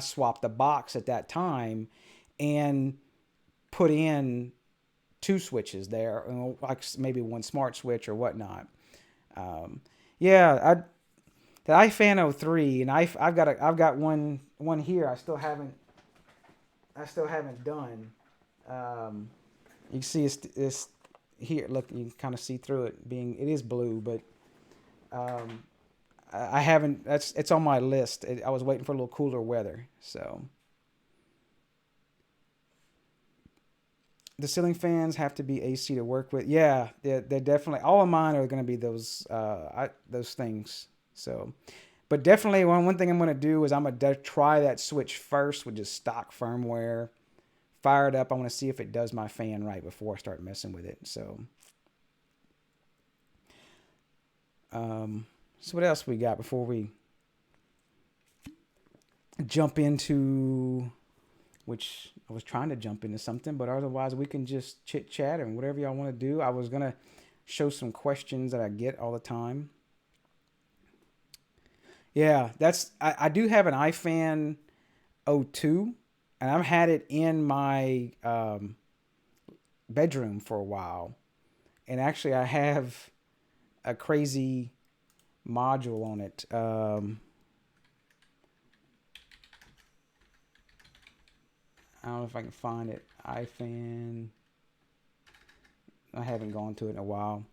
swapped the box at that time and put in 2 switches there, like maybe one smart switch or whatnot. Yeah, the iFan 03, and I've got one here. I still haven't done. You can see it's here. Look, you can kind of see through it. It is blue, but I haven't. It's on my list. I was waiting for a little cooler weather, so. The ceiling fans have to be AC to work with. Yeah, they're definitely. All of mine are going to be those things. So, but definitely one thing I'm going to do is I'm going to try that switch first with just stock firmware. Fire it up. I want to see if it does my fan right before I start messing with it. So what else we got before we jump into which I was trying to jump into something, but otherwise we can just chit chat and whatever y'all want to do. I was going to show some questions that I get all the time. Yeah, I do have an iFan 02, and I've had it in my bedroom for a while. And actually, I have a crazy module on it. I don't know if I can find it. iFan. I haven't gone to it in a while.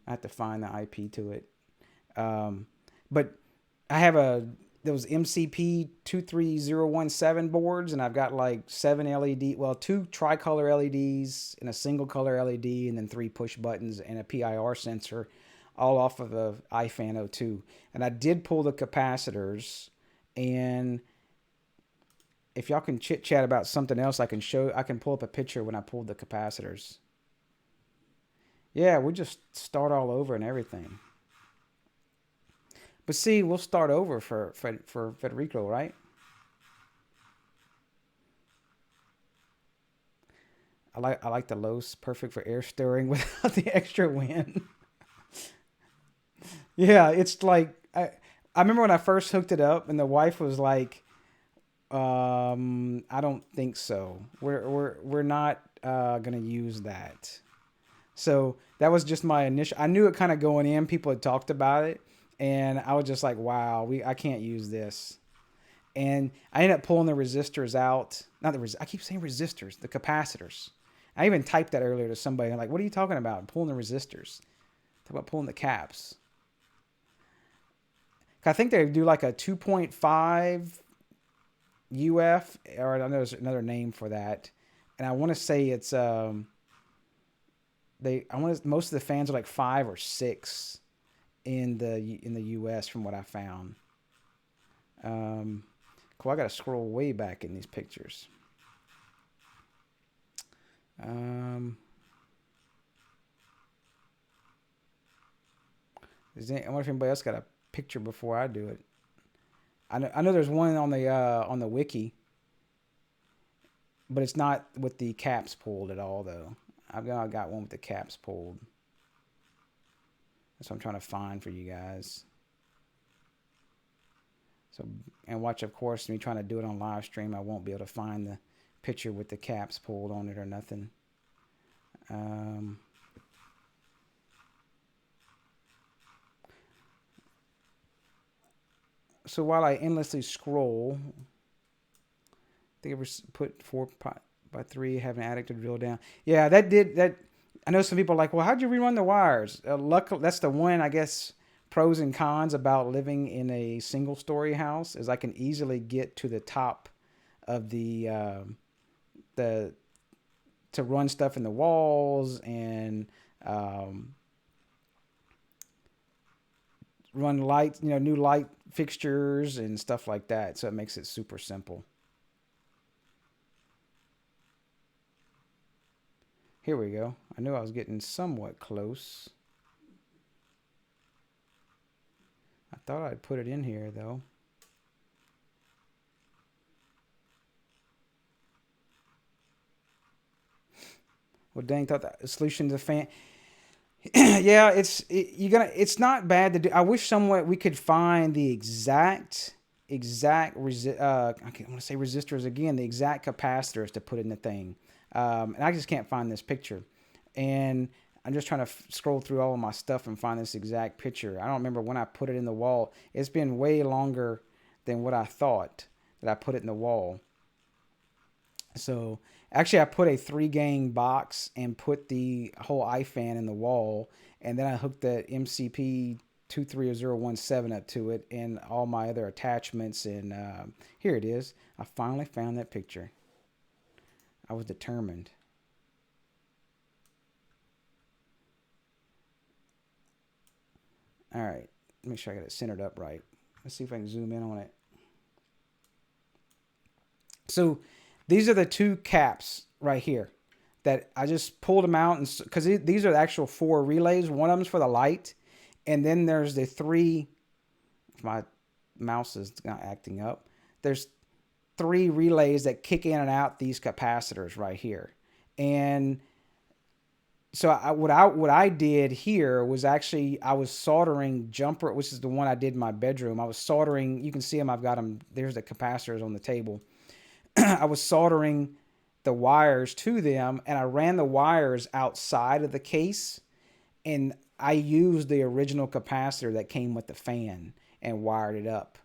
I have to find the IP to it. But I have those MCP 23017 boards, and I've got like 7 LED, well, 2 tricolor LEDs and a single color LED, and then 3 push buttons and a PIR sensor, all off of a iFan 02. And I did pull the capacitors, and if y'all can chit chat about something else, I can pull up a picture when I pulled the capacitors. Yeah, we just start all over and everything. But see, we'll start over for Federico, right? I like the Lohas, perfect for air stirring without the extra wind. Yeah, it's like I remember when I first hooked it up, and the wife was like, I don't think so. We're not gonna use that. So that was just my initial. I knew it kind of going in. People had talked about it, and I was just like, wow, I can't use this. And I ended up pulling the resistors out. Not the I keep saying resistors, the capacitors. I even typed that earlier to somebody. I'm like, what are you talking about? Pulling the resistors. Talk about pulling the caps. I think they do like a 2.5 UF, or I know there's another name for that. And I want to say it's most of the fans are like 5 or 6 in the US from what I found. Cool. I gotta scroll way back in these pictures. I wonder if anybody else got a picture before I do it. I know there's one on the wiki, but it's not with the caps pulled at all though. I've got one with the caps pulled. That's what I'm trying to find for you guys. So, and watch, of course, me trying to do it on live stream, I won't be able to find the picture with the caps pulled on it or nothing. So while I endlessly scroll, I think I put 4x3, have an addict to drill down. Yeah, that. I know some people are like, well, how'd you rerun the wires? Luckily, that's the one, I guess, pros and cons about living in a single story house is I can easily get to the top of to run stuff in the walls and run light, new light fixtures and stuff like that. So it makes it super simple. Here we go. I knew I was getting somewhat close. I thought I'd put it in here though. Well, dang, thought the solution to the fan. Yeah, it's not bad to do. I wish we could find the exact I want to say resistors again, the exact capacitors to put in the thing. And I just can't find this picture. And I'm just trying to scroll through all of my stuff and find this exact picture. I don't remember when I put it in the wall. It's been way longer than what I thought that I put it in the wall. So actually I put a 3-gang box and put the whole iFan in the wall. And then I hooked the MCP 23017 up to it and all my other attachments. And here it is. I finally found that picture. I was determined. All right, make sure I got it centered up right. Let's see if I can zoom in on it. So these are the 2 caps right here that I just pulled them out, and because these are the actual 4 relays. One of them's for the light, and then there's the 3. My mouse is not acting up. There's 3 relays that kick in and out these capacitors right here. And so what I did here was actually, I was soldering jumper, which is the one I did in my bedroom. I was soldering, you can see them, I've got them, there's the capacitors on the table. I was soldering the wires to them, and I ran the wires outside of the case, and I used the original capacitor that came with the fan and wired it up.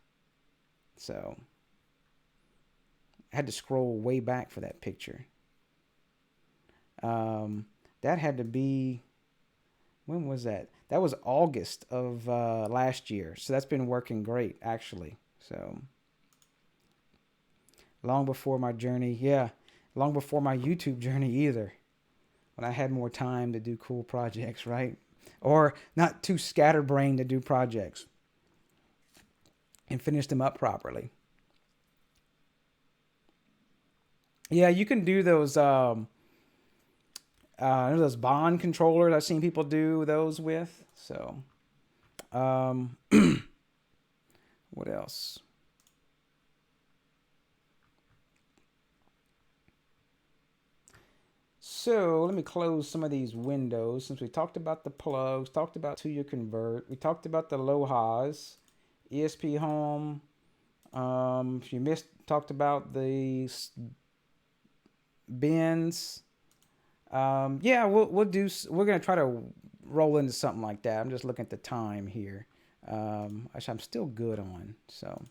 So I had to scroll way back for that picture. That had to be, when was that? That was August of last year. So that's been working great, actually. So long before my journey, yeah, long before my YouTube journey either, when I had more time to do cool projects, right? Or not too scatterbrained to do projects and finish them up properly. Yeah, you can do those those bond controllers. I've seen people do those with. So, what else? So let me close some of these windows since we talked about the plugs, talked about who you convert. We talked about the Lohas, ESPHome. If you missed, talked about the bins. Yeah, we're gonna try to roll into something like that. I'm just looking at the time here. Actually, I'm still good on. So,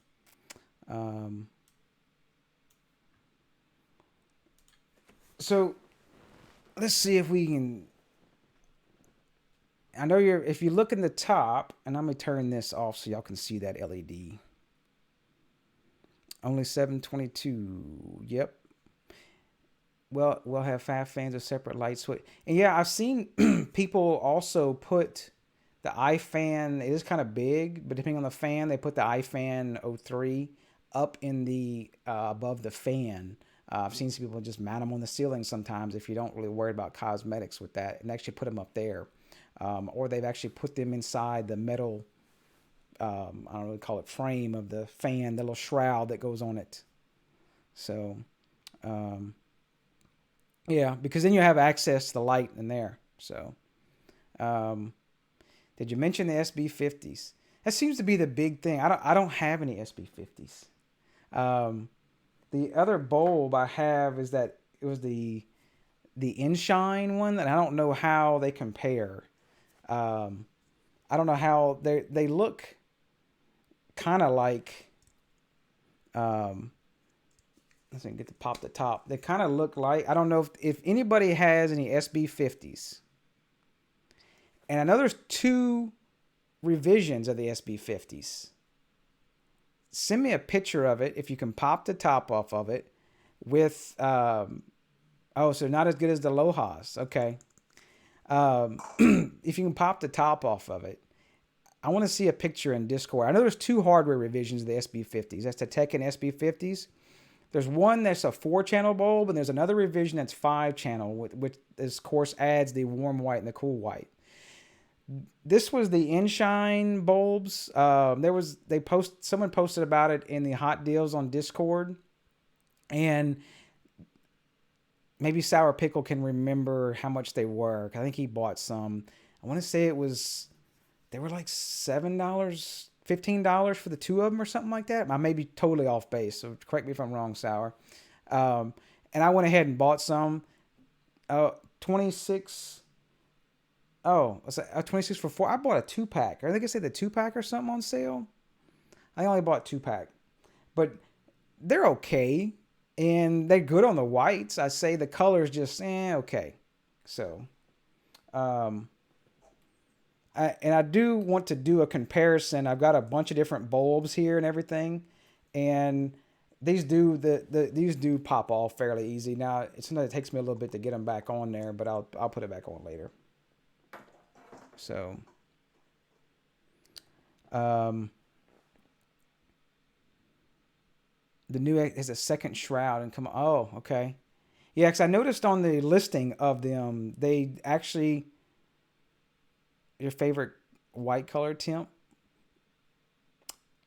so let's see if we can. I know if you look in the top, and I'm gonna turn this off so y'all can see that LED. Only 722. Yep. Well, we'll have 5 fans of separate light switch. And yeah, I've seen people also put the iFan. It is kind of big, but depending on the fan, they put the iFan 03 up in the above the fan. I've seen some people just mount them on the ceiling sometimes if you don't really worry about cosmetics with that, and actually put them up there. Or they've actually put them inside the metal, I don't really call it frame of the fan, the little shroud that goes on it. So, yeah, because then you have access to the light in there. So, did you mention the SB50s? That seems to be the big thing. I don't have any SB50s. The other bulb I have is that it was the InShine one, and I don't know how they compare. I don't know how they look kind of like. Let's see, get to pop the top. They kind of look like, I don't know if anybody has any SB50s. And I know there's 2 revisions of the SB50s. Send me a picture of it if you can pop the top off of it with, oh, so not as good as the Lohas. Okay. If you can pop the top off of it, I want to see a picture in Discord. I know there's 2 hardware revisions of the SB50s. That's the Tekken SB50s. There's one that's a 4-channel bulb, and there's another revision that's 5-channel, which of course adds the warm white and the cool white. This was the InShine bulbs. Someone posted about it in the hot deals on Discord, and maybe Sour Pickle can remember how much they were. I think he bought some. I want to say they were like $7. $15 for the 2 of them or something like that. I may be totally off base, so correct me if I'm wrong, Sour. And I went ahead and bought some. 26. Oh, 26 for 4. I bought a 2-pack. I think I said the 2-pack or something on sale. I only bought 2-pack, but they're okay, and they're good on the whites. I say the colors just okay. So, I do want to do a comparison. I've got a bunch of different bulbs here and everything, and these do pop off fairly easy. Now it takes me a little bit to get them back on there, but I'll put it back on later. So, the new is a second shroud and come. Oh, okay, yeah. Because I noticed on the listing of them, they actually. Your favorite white color temp?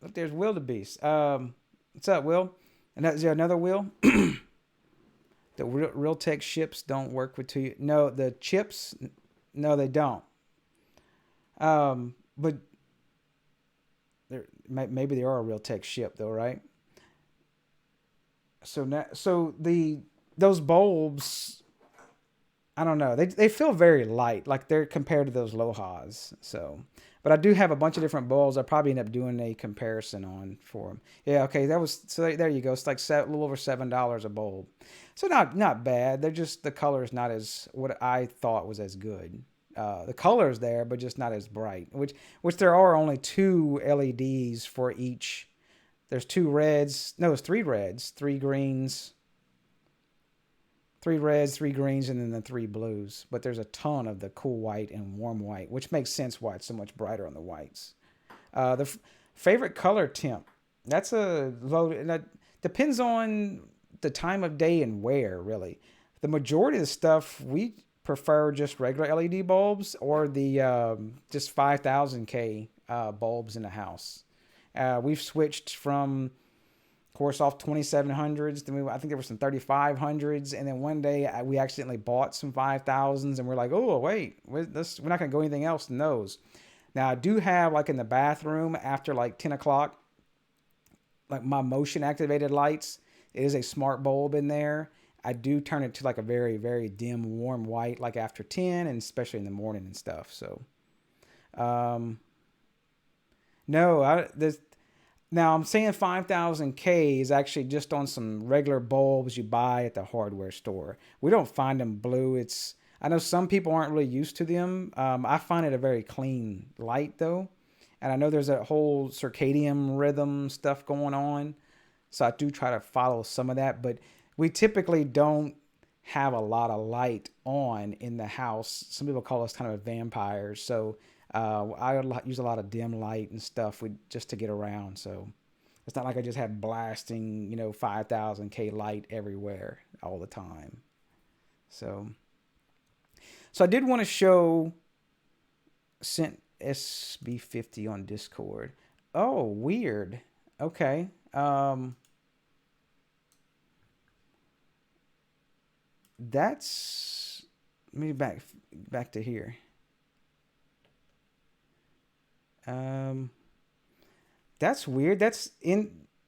Look, there's Wildebeest. What's up, Will? And is there another wheel? The Realtek chips don't work with two. No, the chips, no, they don't. But maybe they are a Realtek chip though, right? So now, those bulbs, I don't know. They feel very light, like they're compared to those Lohas. So, but I do have a bunch of different bulbs. I probably end up doing a comparison on for them. Yeah, okay, that was so. There you go. It's like a little over $7 a bulb. So not bad. They're just the color is not as what I thought was as good. The color is there, but just not as bright. Which there are only two LEDs for each. There's two reds. No, it's three reds, three greens. Three reds, three greens, and then the three blues. But there's a ton of the cool white and warm white, which makes sense why it's so much brighter on the whites. The favorite color temp. That's a low. And that depends on the time of day and where, really. The majority of the stuff we prefer just regular LED bulbs or the just 5000K bulbs in the house. We've switched from, of course, off 2700s. Then I think there were some 3500s, and then one day we accidentally bought some 5000s, and we're like, oh wait, we're not going to go anything else than those. Now I do have, like, in the bathroom after like 10 o'clock, like my motion activated lights. It is a smart bulb in there. I do turn it to like a very, very dim warm white, like after 10, and especially in the morning and stuff. So, no, now I'm saying 5000K is actually just on some regular bulbs you buy at the hardware store. We don't find them blue. I know some people aren't really used to them. I find it a very clean light though. And I know there's a whole circadian rhythm stuff going on. So I do try to follow some of that, but we typically don't have a lot of light on in the house. Some people call us kind of vampires. So I use a lot of dim light and stuff just to get around. So it's not like I just have blasting, 5000K light everywhere all the time. So I did want to show, sent SB50 on Discord. Oh, weird. Okay. That's maybe back to here. That's weird. That's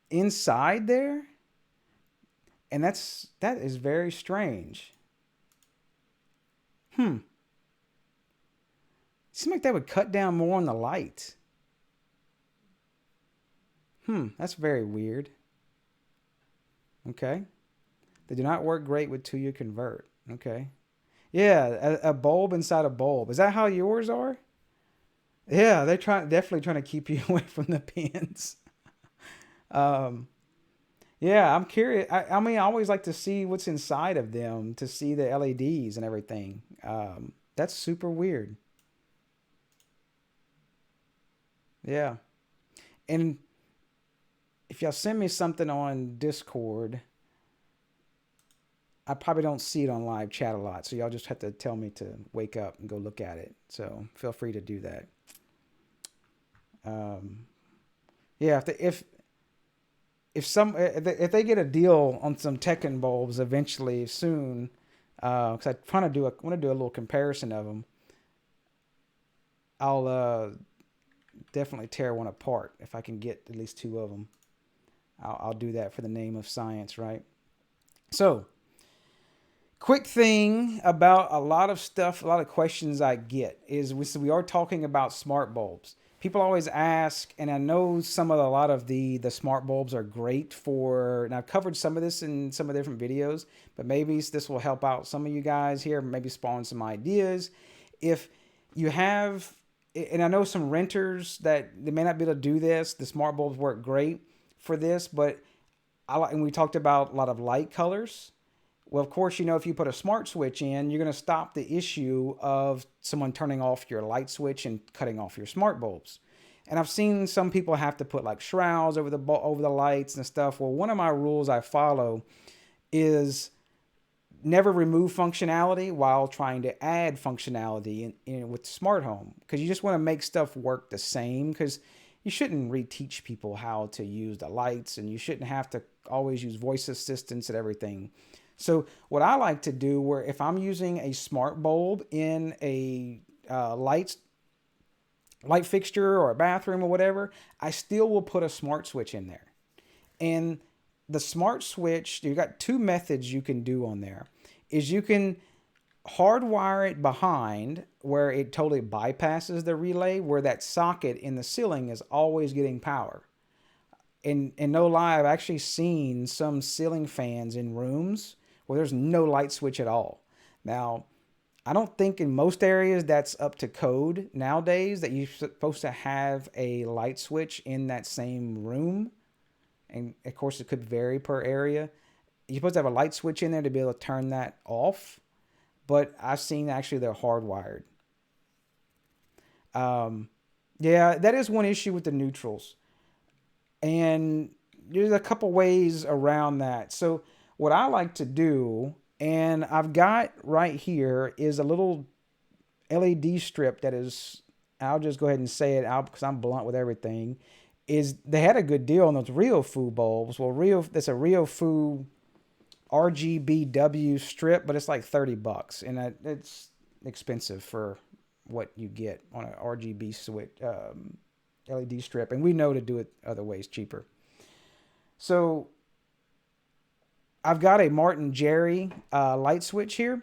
inside there, and that is very strange. Seems like that would cut down more on the light. That's very weird. Okay. They do not work great with 2U convert. Okay. Yeah, a bulb inside a bulb. Is that how yours are? Yeah, they're definitely trying to keep you away from the pins. Yeah, I'm curious. I mean, I always like to see what's inside of them, to see the LEDs and everything. That's super weird. Yeah. And if y'all send me something on Discord, I probably don't see it on live chat a lot, so y'all just have to tell me to wake up and go look at it. So feel free to do that. Yeah, if they get a deal on some Tekken bulbs eventually soon, because I want to do a little comparison of them. I'll definitely tear one apart if I can get at least two of them. I'll do that for the name of science, right? So, quick thing about a lot of questions I get is we are talking about smart bulbs. People always ask, and I know a lot of the smart bulbs are great for, and I've covered some of this in some of the different videos, but maybe this will help out some of you guys here, maybe spawn some ideas. If you have, and I know some renters that they may not be able to do this, the smart bulbs work great for this, but and we talked about a lot of light colors. Well, of course, if you put a smart switch in, you're going to stop the issue of someone turning off your light switch and cutting off your smart bulbs. And I've seen some people have to put like shrouds over the lights and stuff. Well, one of my rules I follow is never remove functionality while trying to add functionality with smart home, because you just want to make stuff work the same. Because you shouldn't reteach people how to use the lights, and you shouldn't have to always use voice assistants and everything. So what I like to do, where if I'm using a smart bulb in a light fixture or a bathroom or whatever, I still will put a smart switch in there. And the smart switch, you've got two methods you can do on there. Is you can hardwire it behind where it totally bypasses the relay, where that socket in the ceiling is always getting power. And no lie, I've actually seen some ceiling fans in rooms where there's no light switch at all. Now, I don't think in most areas that's up to code nowadays that you're supposed to have a light switch in that same room. And of course, it could vary per area. You're supposed to have a light switch in there to be able to turn that off. But I've seen actually they're hardwired. Yeah, that is one issue with the neutrals. And there's a couple ways around that. So what I like to do, and I've got right here, is a little LED strip that is, I'll just go ahead and say it out because I'm blunt with everything, is they had a good deal on those RioFu bulbs. Well, that's a RioFu RGBW strip, but it's like $30, and it's expensive for what you get on an RGB switch LED strip, and we know to do it other ways cheaper. So I've got a Martin Jerry light switch here.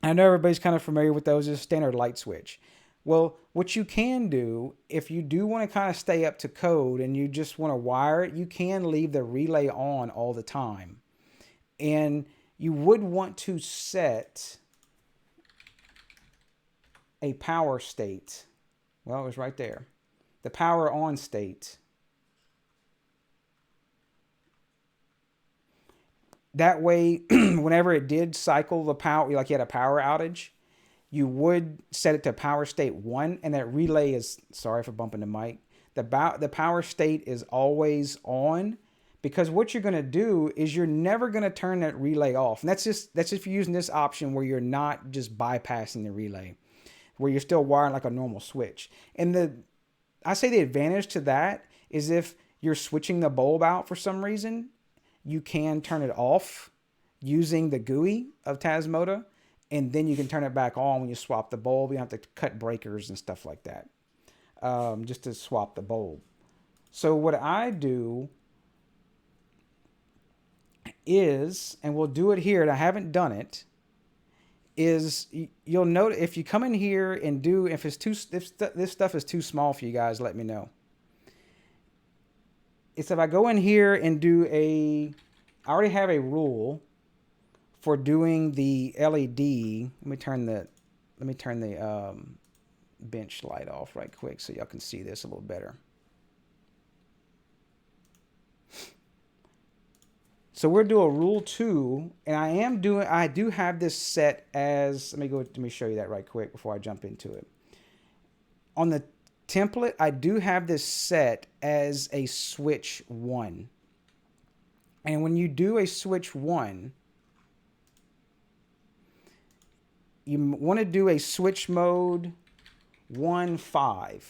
I know everybody's kind of familiar with those as a standard light switch. Well, what you can do, if you do want to kind of stay up to code and you just want to wire it, you can leave the relay on all the time. And you would want to set a power state. Well, it was right there. The power on state. That way, whenever it did cycle the power, like you had a power outage, you would set it to power state 1, and that relay is, sorry for bumping the mic, the power state is always on, because what you're going to do is you're never going to turn that relay off. And that's if you're using this option where you're not just bypassing the relay, where you're still wiring like a normal switch. And I say the advantage to that is if you're switching the bulb out for some reason, you can turn it off using the GUI of Tasmota, and then you can turn it back on when you swap the bulb. You don't have to cut breakers and stuff like that, just to swap the bulb. So what I do is, and we'll do it here, and I haven't done it, is you'll note if you come in here and do, if this stuff is too small for you guys, let me know. It's if I go in here and do I already have a rule for doing the LED. Let me turn the bench light off right quick so y'all can see this a little better. So we're doing rule 2, and I do have this set as, let me show you that right quick before I jump into it. On the template, I do have this set as a switch 1. And when you do a switch 1, you want to do a switch mode 1.5.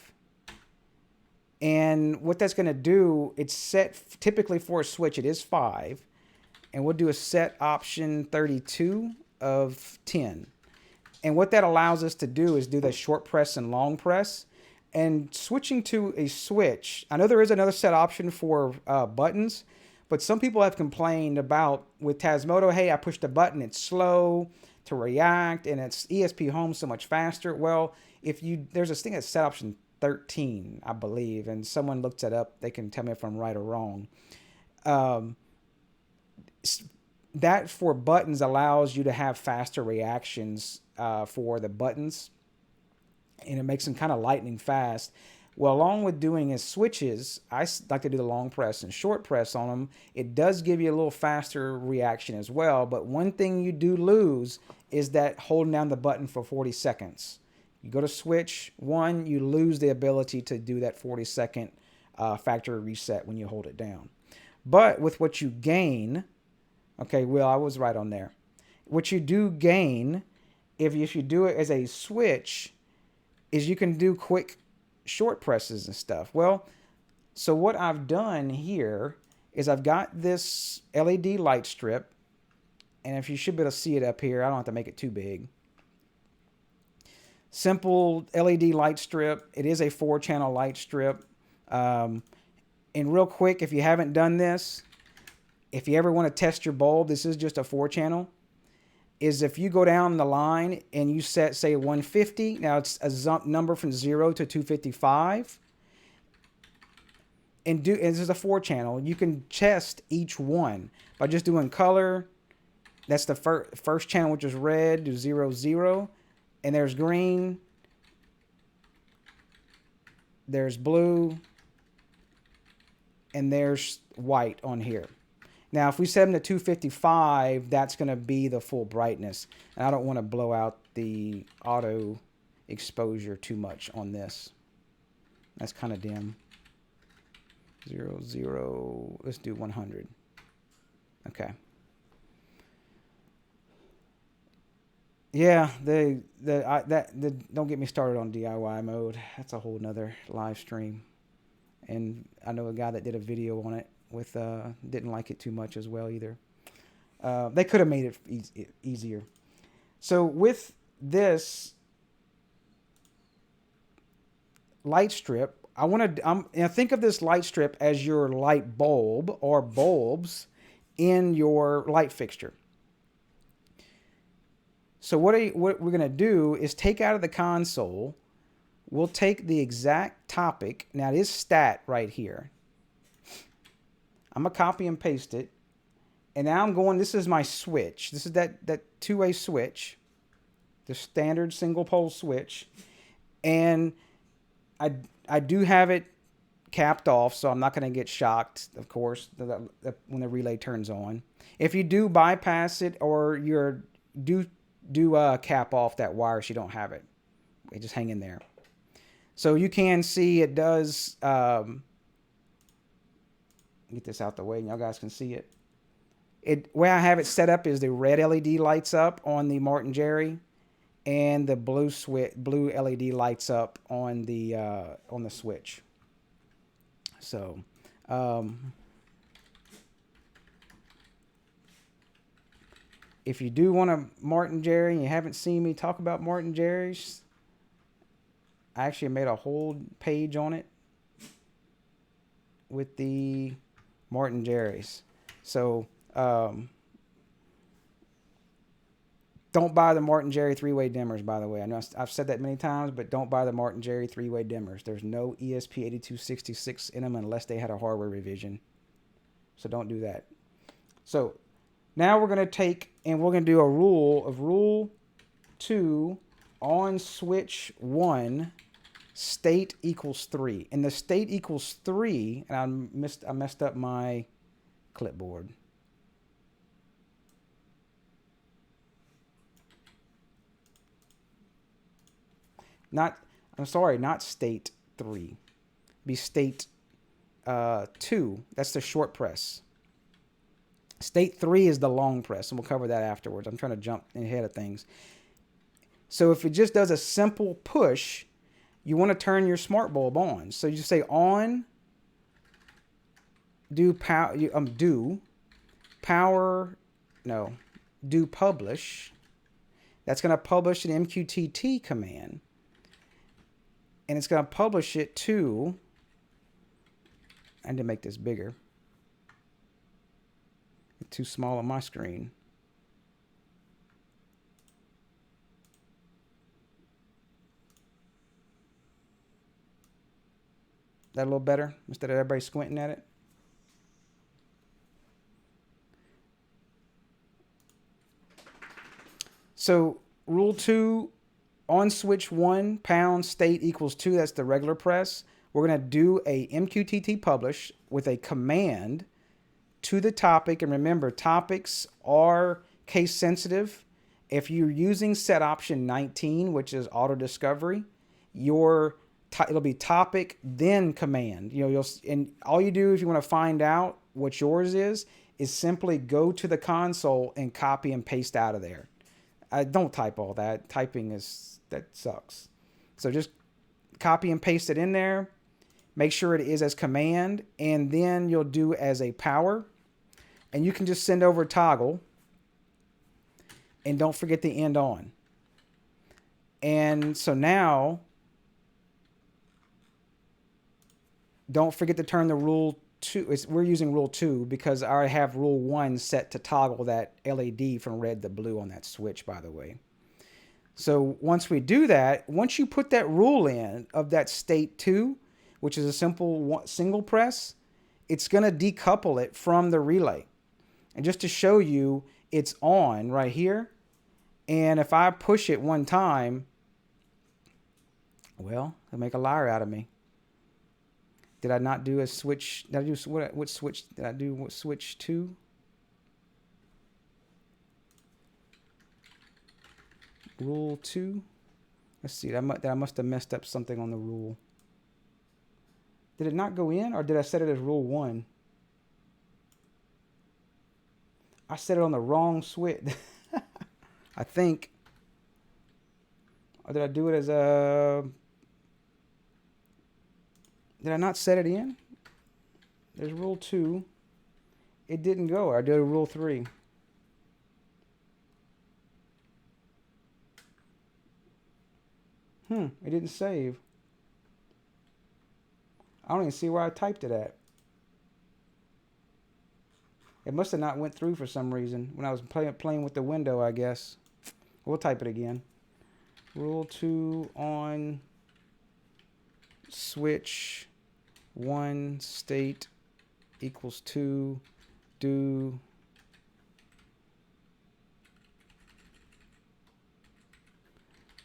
And what that's going to do, it's set typically for a switch, it is 5. And we'll do a set option 32 of 10. And what that allows us to do is do the short press and long press. And switching to a switch, I know there is another set option for buttons, but some people have complained about with Tasmota, hey, I pushed a button, it's slow to react, and it's ESPHome so much faster. Well, there's this thing that's set option 13, I believe, and someone looks it up, they can tell me if I'm right or wrong. That for buttons allows you to have faster reactions for the buttons, and it makes them kind of lightning fast. Well, along with doing his switches, I like to do the long press and short press on them. It does give you a little faster reaction as well, but one thing you do lose is that holding down the button for 40 seconds. You go to switch 1, you lose the ability to do that 40-second factory reset when you hold it down. But with what you gain, okay, Will, I was right on there. What you do gain, if you do it as a switch, is you can do quick short presses and stuff. Well, so what I've done here is I've got this LED light strip, and if you should be able to see it up here, I don't have to make it too big. Simple LED light strip. It is a 4-channel light strip. And real quick, if you haven't done this, if you ever want to test your bulb, this is just a 4-channel, is if you go down the line and you set, say, 150, now it's a number from 0 to 255, and this is a 4-channel, you can test each one by just doing color. That's the first channel, which is red, do 0, 0, and there's green, there's blue, and there's white on here. Now, if we set them to 255, that's going to be the full brightness. And I don't want to blow out the auto exposure too much on this. That's kind of dim. 0, 0, let's do 100. Okay. Yeah, don't get me started on DIY mode. That's a whole nother live stream. And I know a guy that did a video on it with didn't like it too much as well either. They could have made it easier. So with this light strip, I want to think of this light strip as your light bulb or bulbs in your light fixture. So what we're going to do is take out of the console, we'll take the exact topic. Now it is stat right here. I'm going to copy and paste it. And now I'm going, this is my switch. This is that two-way switch, the standard single pole switch. And I do have it capped off, so I'm not going to get shocked, of course, when the relay turns on. If you do bypass it or do cap off that wire so you don't have it, just hang in there. So you can see it does, get this out the way and y'all guys can see it. Where I have it set up is the red LED lights up on the Martin Jerry, and the blue LED lights up on the switch. So, if you do want a Martin Jerry and you haven't seen me talk about Martin Jerry's, I actually made a whole page on it with the Martin Jerry's. So don't buy the Martin Jerry 3-way dimmers, by the way. I know I've said that many times, but don't buy the Martin Jerry 3-way dimmers. There's no ESP8266 in them unless they had a hardware revision. So don't do that. So now we're going to take and we're going to do a rule 2 on switch 1, state equals 3. And the state equals 3, and I messed up my clipboard. Not state 3. Be state 2. That's the short press. State 3 is the long press, and we'll cover that afterwards. I'm trying to jump ahead of things. So if it just does a simple push, you want to turn your smart bulb on. So you just say on, do publish. That's going to publish an MQTT command. And it's going to publish it to, I need to make this bigger. It's too small on my screen. That a little better instead of everybody squinting at it? So rule 2, on switch 1, pound state equals 2. That's the regular press. We're going to do a MQTT publish with a command to the topic. And remember, topics are case sensitive. If you're using set option 19, which is auto discovery, it'll be topic, then command. And all you do if you want to find out what yours is simply go to the console and copy and paste out of there. Don't type all that. Typing that sucks. So just copy and paste it in there. Make sure it is as command, and then you'll do as a power. And you can just send over toggle. And don't forget the end on. And so now, don't forget to turn the rule 2. We're using rule 2 because I already have rule 1 set to toggle that LED from red to blue on that switch, by the way. So once we do that, once you put that rule in of that state 2, which is a simple single press, it's going to decouple it from the relay. And just to show you, it's on right here. And if I push it one time, well, it'll make a liar out of me. Did I not do a switch? Did I do what switch did I do? What switch 2? Rule 2. Let's see. I must have messed up something on the rule. Did it not go in, or did I set it as rule 1? I set it on the wrong switch. I think. Or did I do it as a... Did I not set it in? There's rule 2. It didn't go. I did a rule 3. It didn't save. I don't even see where I typed it at. It must have not went through for some reason when I was playing with the window, I guess. We'll type it again. Rule 2 on switch 1 state equals 2 do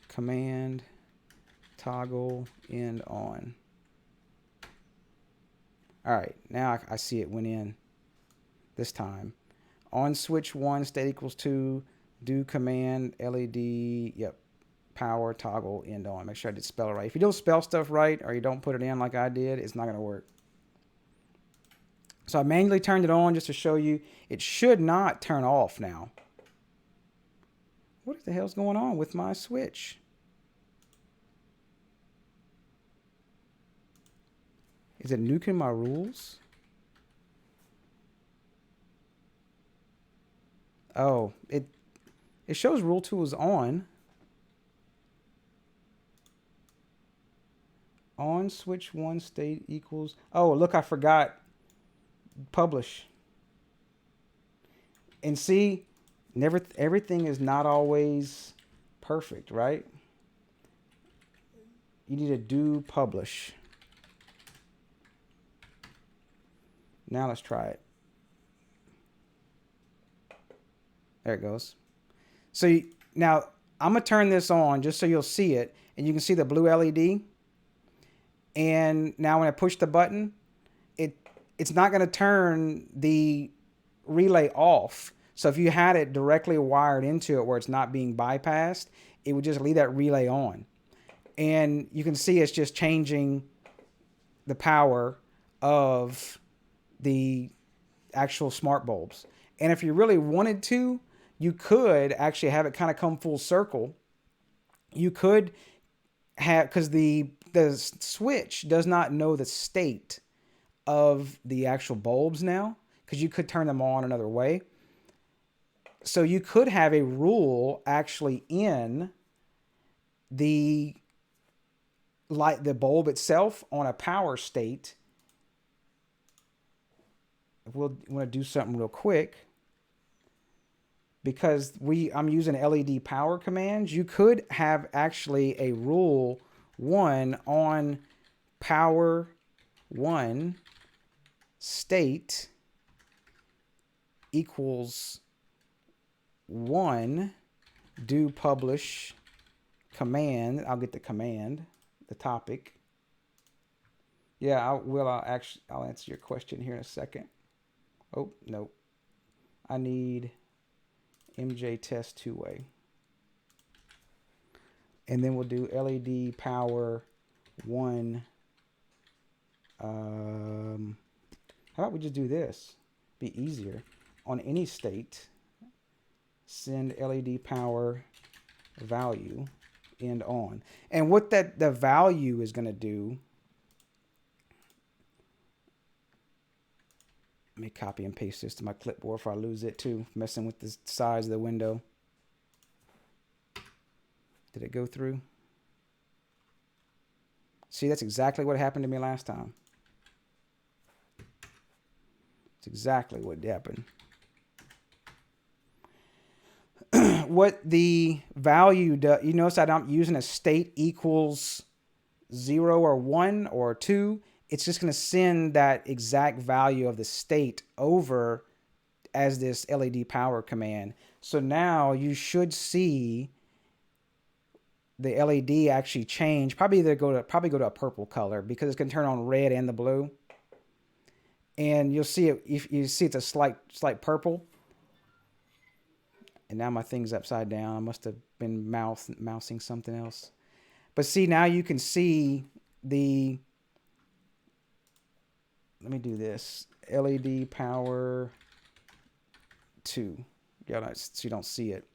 command toggle end on. All right, now I see it went in this time. On switch 1 state equals 2 do command LED, yep, power toggle end on. Make sure I did spell it right. If you don't spell stuff right or you don't put it in like I did, it's not going to work. So I manually turned it on just to show you. It should not turn off now. What the hell's going on with my switch? Is it nuking my rules? Oh, it shows rule 2 is on. On switch 1 state equals... Oh, look, I forgot. Publish. And see, everything is not always perfect, right? You need to do publish. Now let's try it. There it goes. So now I'm going to turn this on just so you'll see it. And you can see the blue LED. And now when I push the button, it's not going to turn the relay off. So if you had it directly wired into it where it's not being bypassed, it would just leave that relay on. And you can see it's just changing the power of the actual smart bulbs. And if you really wanted to, you could actually have it kind of come full circle. You could have, because the switch does not know the state of the actual bulbs now, because you could turn them on another way. So you could have a rule actually in the bulb itself on a power state. We'll want to do something real quick. Because I'm using LED power commands, you could have actually a rule 1 on power 1 state equals 1 do publish command. I'll get the command, the topic. Yeah, I'll answer your question here in a second. Oh, no. I need MJ test 2-way. And then we'll do LED power 1. How about we just do this? Be easier. On any state, send LED power value end on. And what the value is going to do, let me copy and paste this to my clipboard before I lose it too, messing with the size of the window. Did it go through? See, that's exactly what happened to me last time. It's exactly what happened. What the value does, you notice that I'm using a state equals 0 or 1 or 2. It's just going to send that exact value of the state over as this LED power command. So now you should see the LED actually change. Probably go to a purple color because it's going to turn on red and the blue. And you'll see it. If you see it's a slight purple. And now my thing's upside down. I must have been mousing something else. But see, now you can see the, let me do this, LED power 2. So you don't see it.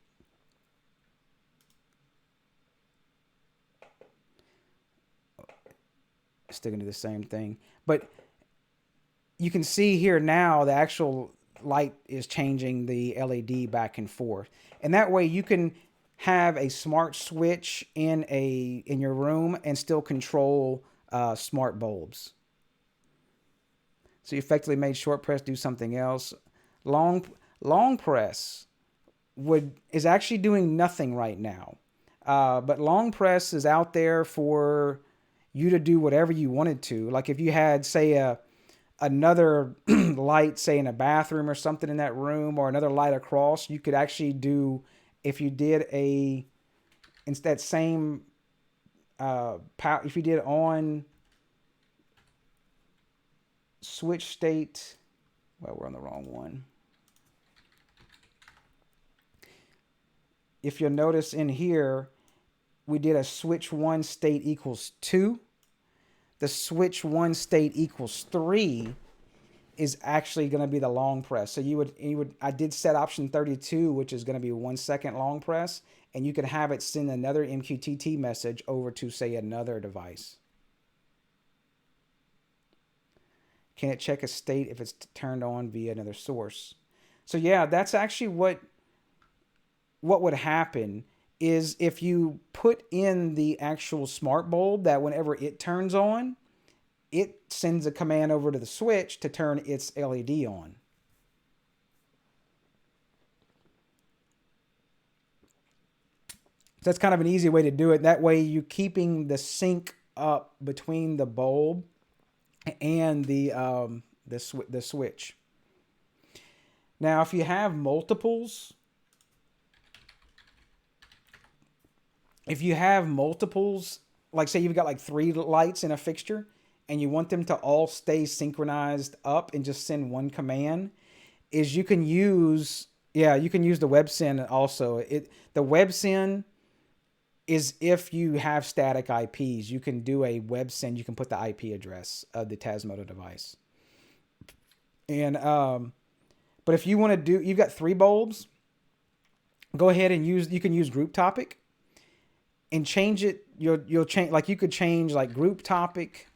Still gonna do the same thing. But you can see here now the actual light is changing the LED back and forth. And that way you can have a smart switch in your room and still control smart bulbs. So you effectively made short press do something else. Long press is actually doing nothing right now. But long press is out there for you to do whatever you wanted to. Like if you had, say, another light, say in a bathroom or something in that room, or another light across, you could actually do, if you did instead same power, if you did on switch state, well, we're on the wrong one. If you'll notice in here, we did a switch 1 state equals 2. The switch 1 state equals 3 is actually going to be the long press. So I did set option 32, which is going to be 1 second long press, and you can have it send another MQTT message over to, say, another device. Can it check a state if it's turned on via another source? So yeah, that's actually what would happen is if you put in the actual smart bulb that whenever it turns on, it sends a command over to the switch to turn its LED on. So that's kind of an easy way to do it. That way you're keeping the sync up between the bulb and the switch. Now, if you have multiples, like say you've got like 3 lights in a fixture and you want them to all stay synchronized up and just send one command, is you can use the WebSend also. The WebSend is if you have static IPs, you can do a WebSend, you can put the IP address of the Tasmota device. And but if you want to do, you've got 3 bulbs, go ahead and you can use group topic and change it. You'll change, like you could change like group topic.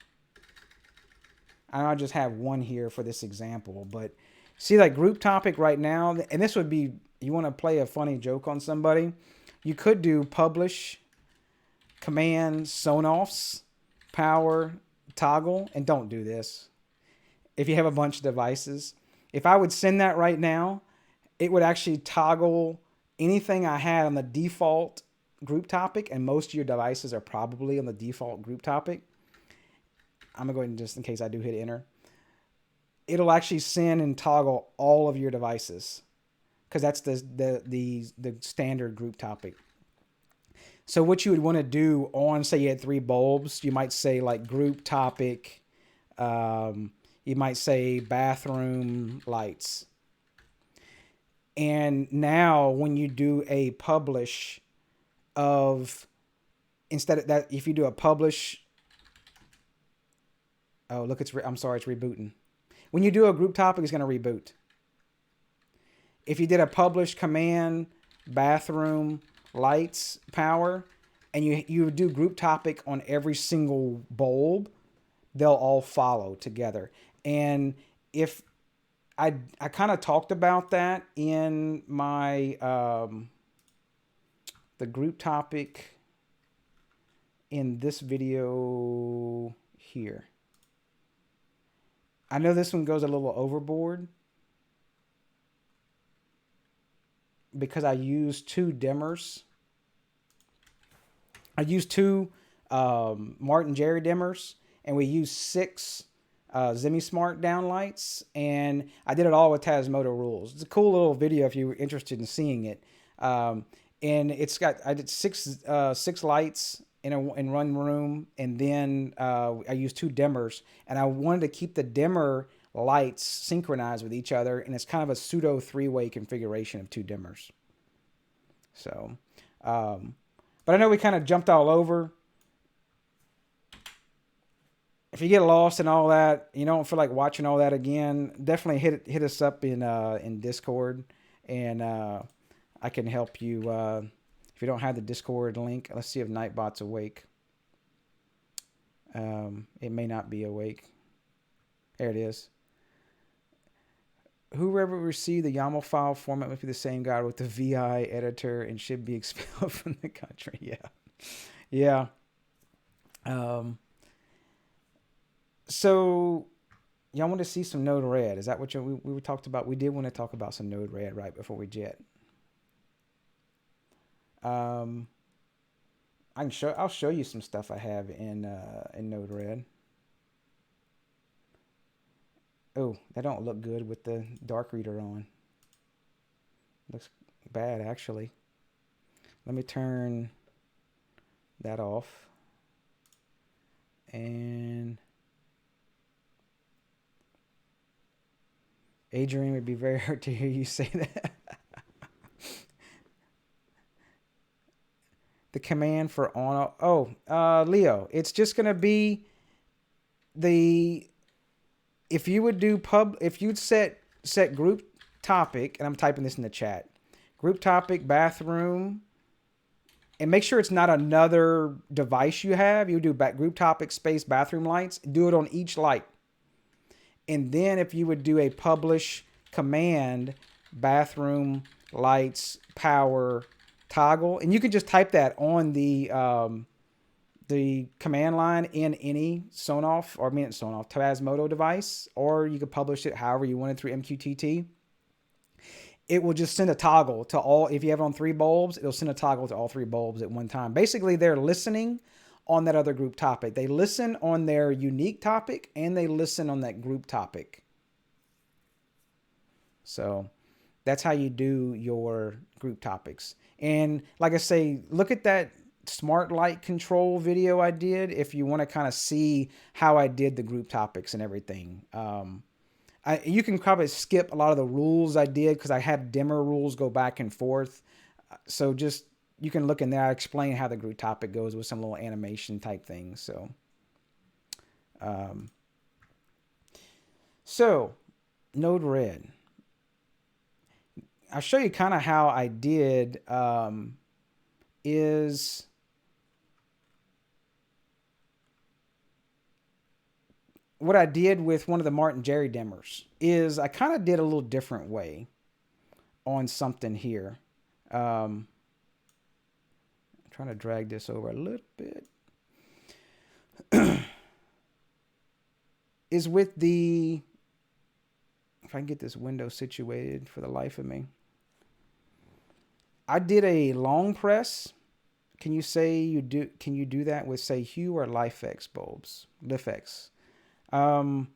I'll just have one here for this example, but see like group topic right now, and this would be, you want to play a funny joke on somebody, you could do publish command Sonoffs power toggle, and don't do this if you have a bunch of devices. If I would send that right now, it would actually toggle anything I had on the default group topic, and most of your devices are probably on the default group topic. I'm gonna go ahead and, just in case I do hit enter, it'll actually send and toggle all of your devices because that's the standard group topic. So what you would want to do on, say you had 3 bulbs, you might say like group topic, you might say bathroom lights. And now when you do a publish of, instead of that, if you do a publish, oh, look, I'm sorry, it's rebooting. When you do a group topic, it's going to reboot. If you did a publish command bathroom lights power, and you do group topic on every single bulb, they'll all follow together. And if I kind of talked about that in my the group topic in this video here. I know this one goes a little overboard because I use two dimmers. I use two Martin Jerry dimmers, and we use 6 Zemismart downlights, and I did it all with Tasmota rules. It's a cool little video if you're interested in seeing it. And it's got, I did 6 lights in one room, and then I used 2 dimmers, and I wanted to keep the dimmer lights synchronized with each other, and it's kind of a pseudo 3-way configuration of 2 dimmers. So, but I know we kind of jumped all over. If you get lost and all that, you don't feel like watching all that again, definitely hit us up in Discord, and I can help you. If you don't have the Discord link, let's see if Nightbot's awake. It may not be awake. There it is. Whoever received the YAML file format must be the same guy with the VI editor and should be expelled from the country. Yeah. So y'all want to see some NodeRed? Is that what we talked about? We did want to talk about some NodeRed right before we jet. I'll show you some stuff I have in NodeRed. Oh, that don't look good with the dark reader on. Looks bad, actually. Let me turn that off. And Adrian, would be very hurt to hear you say that. The command for on. Oh, Leo, it's just going to be if you would do if you'd set group topic, and I'm typing this in the chat, group topic bathroom, and make sure it's not another device you have. You do group topic space bathroom lights. Do it on each light. And then if you would do a publish command bathroom lights power toggle, and you can just type that on the command line in any Tasmota device, or you could publish it however you want it through MQTT. It will just send a toggle to all. If you have it on 3 bulbs, it'll send a toggle to all 3 bulbs at one time. Basically, they're listening on that other group topic. They listen on their unique topic, and they listen on that group topic. So that's how you do your group topics. And like I say, look at that smart light control video I did if you want to kind of see how I did the group topics and everything. You can probably skip a lot of the rules I did because I had dimmer rules go back and forth. So just, you can look in there. I explain how the group topic goes with some little animation type things. So NodeRed. I'll show you kind of how I did is what I did with one of the Martin Jerry dimmers is I kind of did a little different way on something here. I'm trying to drag this over a little bit. Is with the, if I can get this window situated for the life of me. I did a long press. Can you do that with, say, Hue or LifeX bulbs? LifX. I'd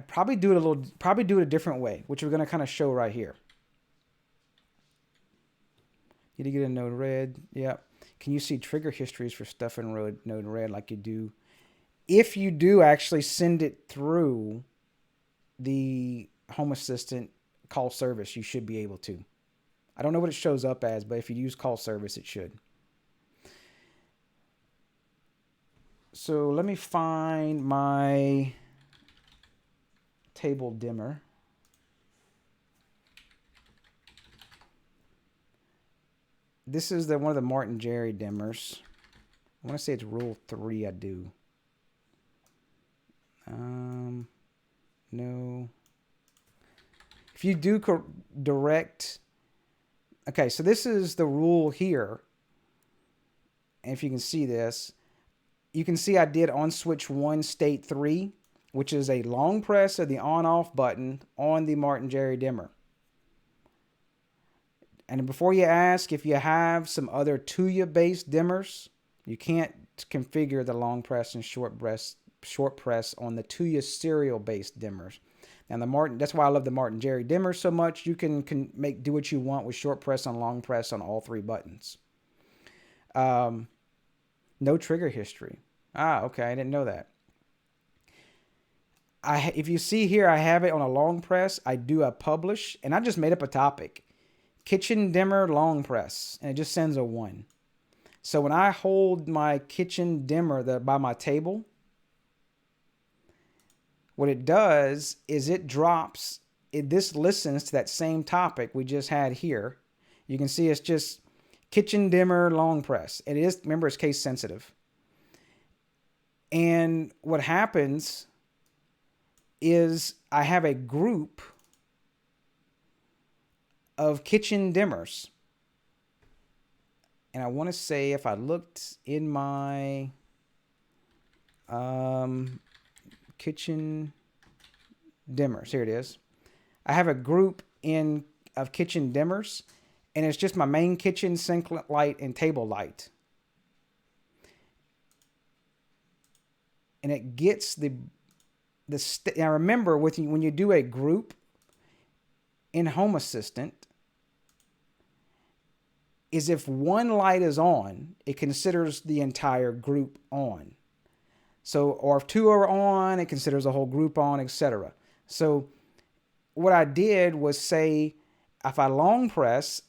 probably do it a different way, which we're going to kind of show right here. Need to get a NodeRed. Yep. Can you see trigger histories for stuff in NodeRed like you do? If you do actually send it through the Home Assistant call service, you should be able to. I don't know what it shows up as, but if you use call service, it should. So let me find my table dimmer. this is the one of the Martin Jerry dimmers. I want to say it's rule 3. I do. No. If you do direct, okay, so this is the rule here. And if you can see this, you can see I did on switch 1 state 3, which is a long press of the on-off button on the Martin Jerry dimmer. And before you ask, if you have some other Tuya-based dimmers, you can't configure the long press and short press on the Tuya serial-based dimmers. And that's why I love the Martin Jerry dimmer so much. You can do what you want with short press and long press on all 3 buttons. No trigger history. Okay, I didn't know that. If you see here, I have it on a long press. I do a publish, and I just made up a topic. Kitchen dimmer long press, and it just sends a 1. So when I hold my kitchen dimmer by my table, what it does is it drops, this listens to that same topic we just had here. You can see it's just kitchen dimmer long press. It is, remember, it's case sensitive. And what happens is I have a group of kitchen dimmers. And I want to say if I looked in my kitchen dimmers, here it is. I have a group of kitchen dimmers, and it's just my main kitchen sink light and table light. And it gets now remember, when you do a group in Home Assistant, is if one light is on, it considers the entire group on. So, or if 2 are on, it considers the whole group on, etc. So what I did was say, if I long press,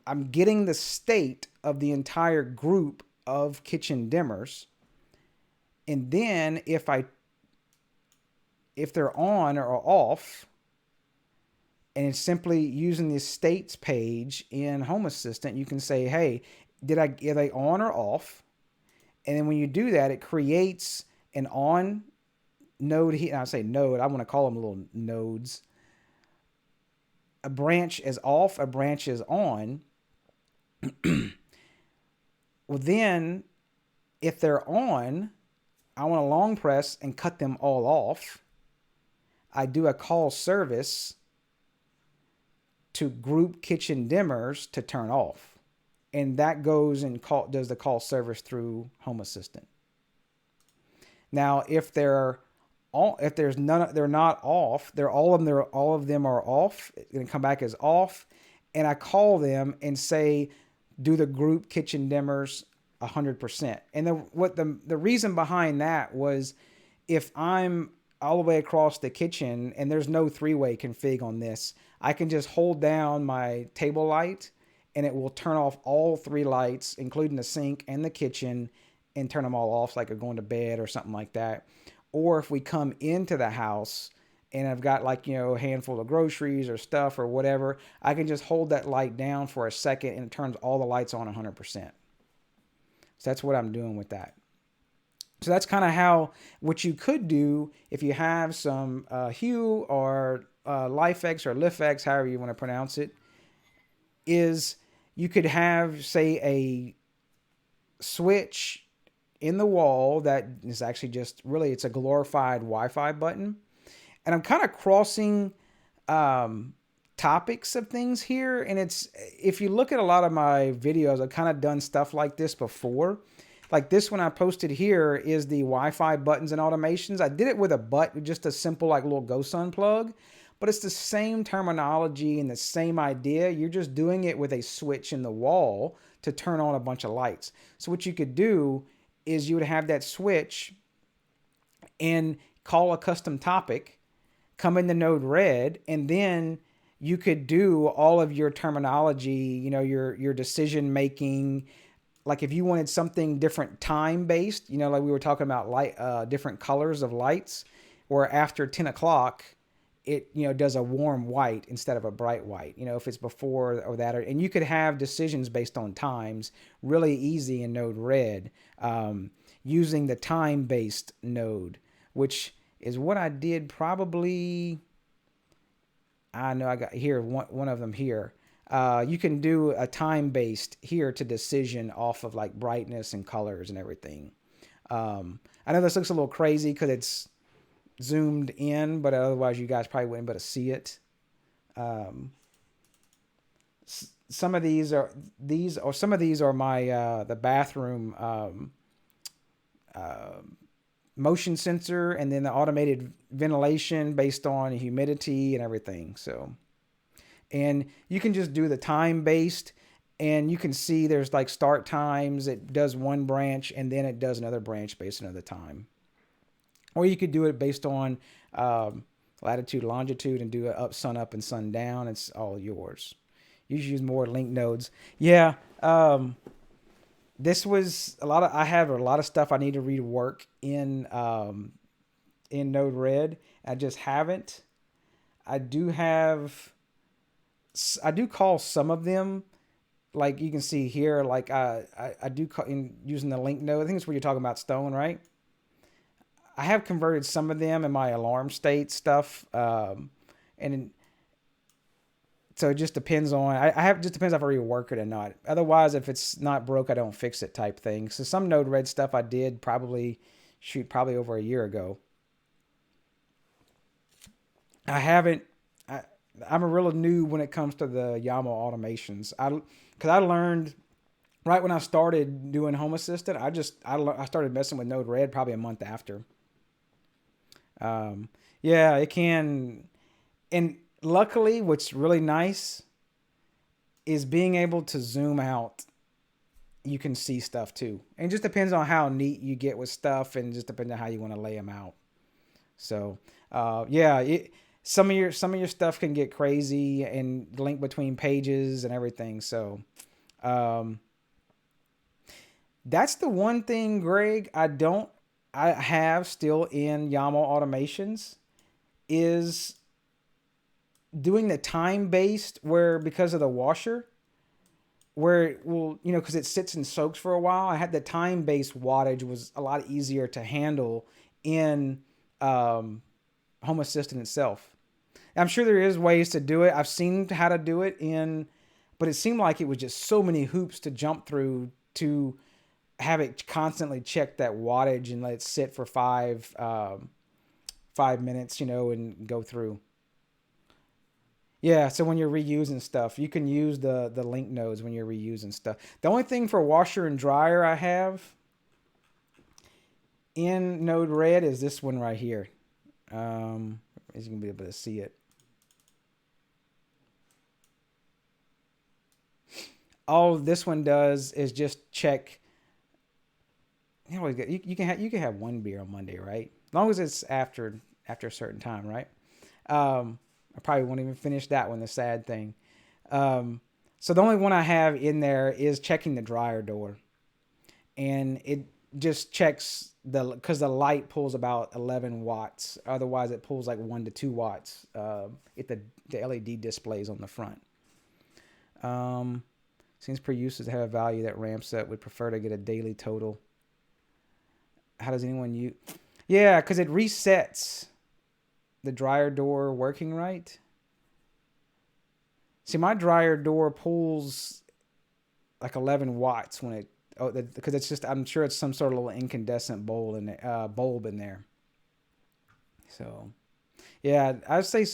I'm getting the state of the entire group of kitchen dimmers. And then if they're on or off, and it's simply using the states page in Home Assistant, you can say, hey, are they on or off? And then when you do that, it creates an on node here. I say node, I want to call them little nodes. A branch is off, a branch is on. Well, then if they're on, I want to long press and cut them all off. I do a call service to group kitchen dimmers to turn off. And that goes and does the call service through Home Assistant. Now, if they're not off, all of them are off. It's going to come back as off, and I call them and say, do the group kitchen dimmers 100%. And the reason behind that was, if I'm all the way across the kitchen and there's no 3-way config on this, I can just hold down my table light and it will turn off all 3 lights, including the sink and the kitchen, and turn them all off like I'm going to bed or something like that. Or if we come into the house and I've got a handful of groceries or stuff or whatever, I can just hold that light down for a second and it turns all the lights on 100%. So that's what I'm doing with that. So that's kind of what you could do if you have some Hue or LifeX or LifX, however you want to pronounce it, is you could have, say, a switch in the wall that is actually just it's a glorified Wi-Fi button. And I'm kind of crossing topics of things here. And if you look at a lot of my videos, I've kind of done stuff like this before. Like this one I posted here is the Wi-Fi buttons and automations. I did it with just a simple little GoSun plug, but it's the same terminology and the same idea. You're just doing it with a switch in the wall to turn on a bunch of lights. So what you could do is you would have that switch and call a custom topic, come into NodeRed, and then you could do all of your terminology, your decision making. Like if you wanted something different time-based, like we were talking about different colors of lights, or after 10 o'clock, it, you know, does a warm white instead of a bright white, you know, if it's before or that. And you could have decisions based on times really easy in NodeRed, using the time-based node, which is what I did probably. I know I got here one of them here. You can do a time-based here to decision off of like brightness and colors and everything. I know this looks a little crazy because it's zoomed in, but otherwise you guys probably wouldn't be able to see it. Some of these are my the bathroom motion sensor, and then the automated ventilation based on humidity and everything. So, and you can just do the time based, and you can see there's like start times. It does one branch and then it does another branch based on another time. Or you could do it based on latitude, longitude, and do it up, sun up, and sun down. It's all yours. You should use more link nodes. Yeah, this was a lot of. I have a lot of stuff I need to rework in NodeRed. I just haven't. I do call some of them, like you can see here. Like I do call in using the link node. I think it's what you're talking about, Stone, right? I have converted some of them in my alarm state stuff, and so it just depends on. Just depends if I rework it or not. Otherwise, if it's not broke, I don't fix it type thing. So some NodeRed stuff I did probably over a year ago. I haven't. I'm a real new when it comes to the YAML automations. Because I learned right when I started doing Home Assistant. I started messing with NodeRed probably a month after. Yeah, it can, and luckily what's really nice is being able to zoom out. You can see stuff too. And it just depends on how neat you get with stuff, and just depends on how you want to lay them out. So, yeah, some of your stuff can get crazy and link between pages and everything. So, that's the one thing, Greg, I have still in YAML automations is doing the time-based, where because of the washer, where it will, you know, because it sits and soaks for a while. I had the time-based wattage was a lot easier to handle in Home Assistant itself. I'm sure there is ways to do it. I've seen how to do it but it seemed like it was just so many hoops to jump through to have it constantly check that wattage and let it sit for 5 minutes, you know, and go through. Yeah, so when you're reusing stuff, you can use the link nodes when you're reusing stuff. The only thing for washer and dryer I have in NodeRed is this one right here. As you can be able to see it. All this one does is just check. You can have one beer on Monday, right? As long as it's after a certain time, right? I probably won't even finish that one. The sad thing. So the only one I have in there is checking the dryer door, and it just checks because the light pulls about 11 watts. Otherwise, it pulls like 1 to 2 watts. If the LED displays on the front. Seems per usage have a value that ramps up. Would prefer to get a daily total. How does anyone use? Yeah, because it resets the dryer door working right. See, my dryer door pulls like 11 watts when it. Because it's just, I'm sure it's some sort of little incandescent bulb in there. So, yeah, I'd say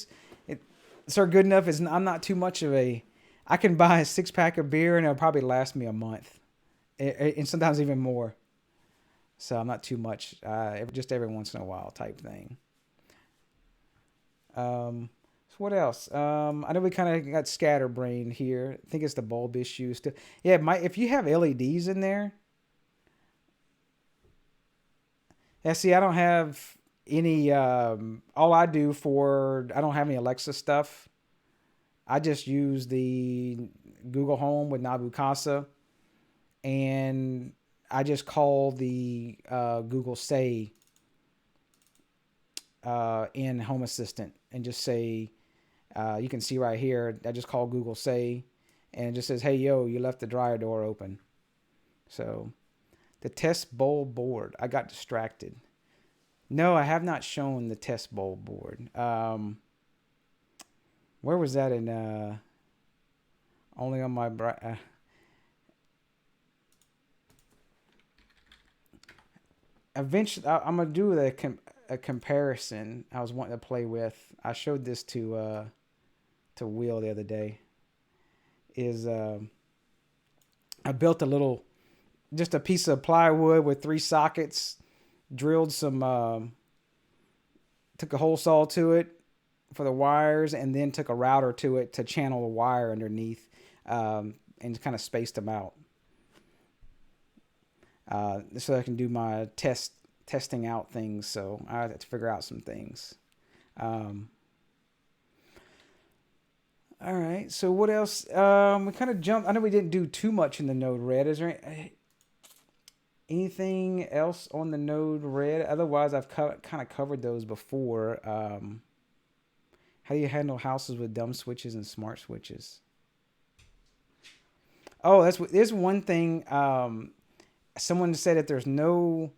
it's good enough. I'm not too much of a. I can buy a 6-pack of beer and it'll probably last me a month, and sometimes even more. So I'm not too much. Just every once in a while type thing. So what else? I know we kind of got scatterbrained here. I think it's the bulb issue still. Yeah, if you have LEDs in there. Yeah, see, I don't have any. All I do I don't have any Alexa stuff. I just use the Google Home with Nabu Casa, and I just call the Google Say in Home Assistant and just say, you can see right here, I just call Google Say, and it just says, hey, yo, you left the dryer door open. So the test bowl board, I got distracted. No, I have not shown the test bowl board. Where was that in, only on my, eventually, I'm going to do a comparison I was wanting to play with. I showed this to Will the other day. I built just a piece of plywood with 3 sockets, drilled some, took a hole saw to it for the wires, and then took a router to it to channel the wire underneath, and kind of spaced them out. So I can do my testing out things. So I have to figure out some things. All right. So what else? We kind of jumped. I know we didn't do too much in the NodeRed. Is there anything else on the NodeRed? Otherwise, I've kind of covered those before. How do you handle houses with dumb switches and smart switches? Oh, there's one thing. Someone said that there's no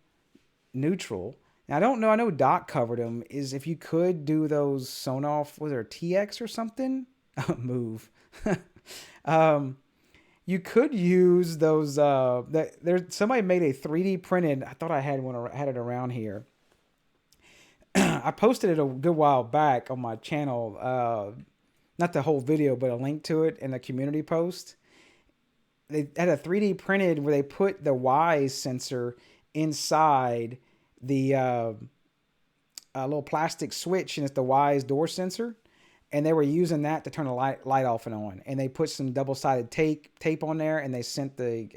neutral. Now, I don't know. I know Doc covered them. Is if you could do those Sonoff, was there TX or something? Move. You could use those. Somebody made a 3D printed. I thought I had it around here. I posted it a good while back on my channel. Not the whole video, but a link to it in the community post. They had a 3D printed where they put the Wise sensor inside the little plastic switch, and it's the Wise door sensor. And they were using that to turn the light off and on. And they put some double-sided tape on there, and they sent the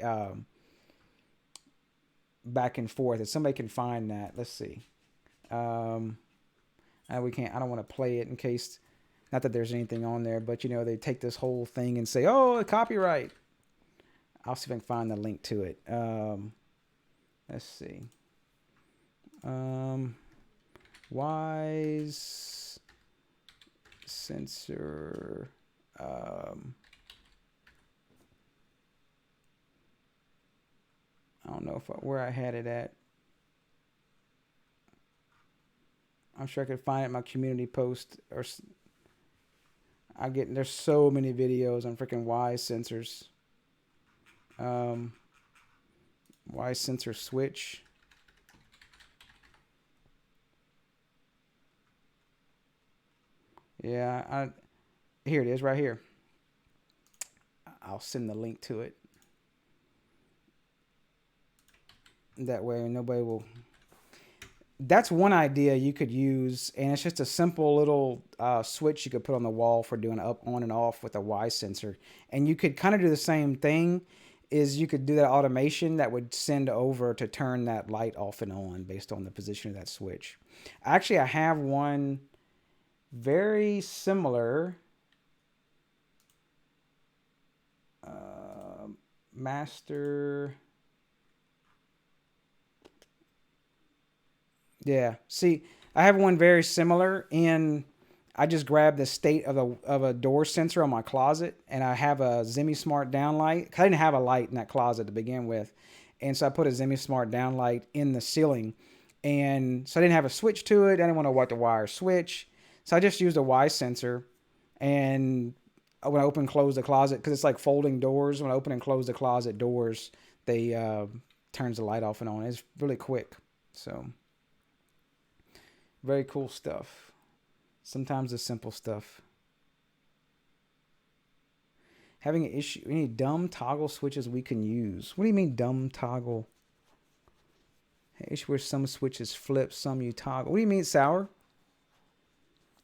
back and forth. If somebody can find that, let's see. We can't. I don't want to play it in case. Not that there's anything on there, but they take this whole thing and say, "Oh, copyright." I'll see if I can find the link to it. Let's see. Wise sensor. I don't know where I had it at. I'm sure I could find it in my community post. There's so many videos on freaking Wise sensors. Wise sensor switch. Yeah, here it is right here. I'll send the link to it. That way nobody will. That's one idea you could use, and it's just a simple little switch you could put on the wall for doing up, on, and off with a Wise sensor. And you could kind of do the same thing. Is you could do that automation that would send over to turn that light off and on based on the position of that switch. Actually, I have one very similar. Master. Yeah. See, I have one very similar, and I just grabbed the state of a door sensor on my closet, and I have a ZemiSmart downlight. I didn't have a light in that closet to begin with, and so I put a ZemiSmart downlight in the ceiling, and so I didn't have a switch to it. I didn't want to wipe the wire switch, so I just used a Wise sensor, and when I open and close the closet, because it's like folding doors, when I open and close the closet doors, they turns the light off and on. It's really quick, so very cool stuff. Sometimes the simple stuff. Having an issue. Any dumb toggle switches we can use? What do you mean dumb toggle? Issue where some switches flip, some you toggle. What do you mean, Sour?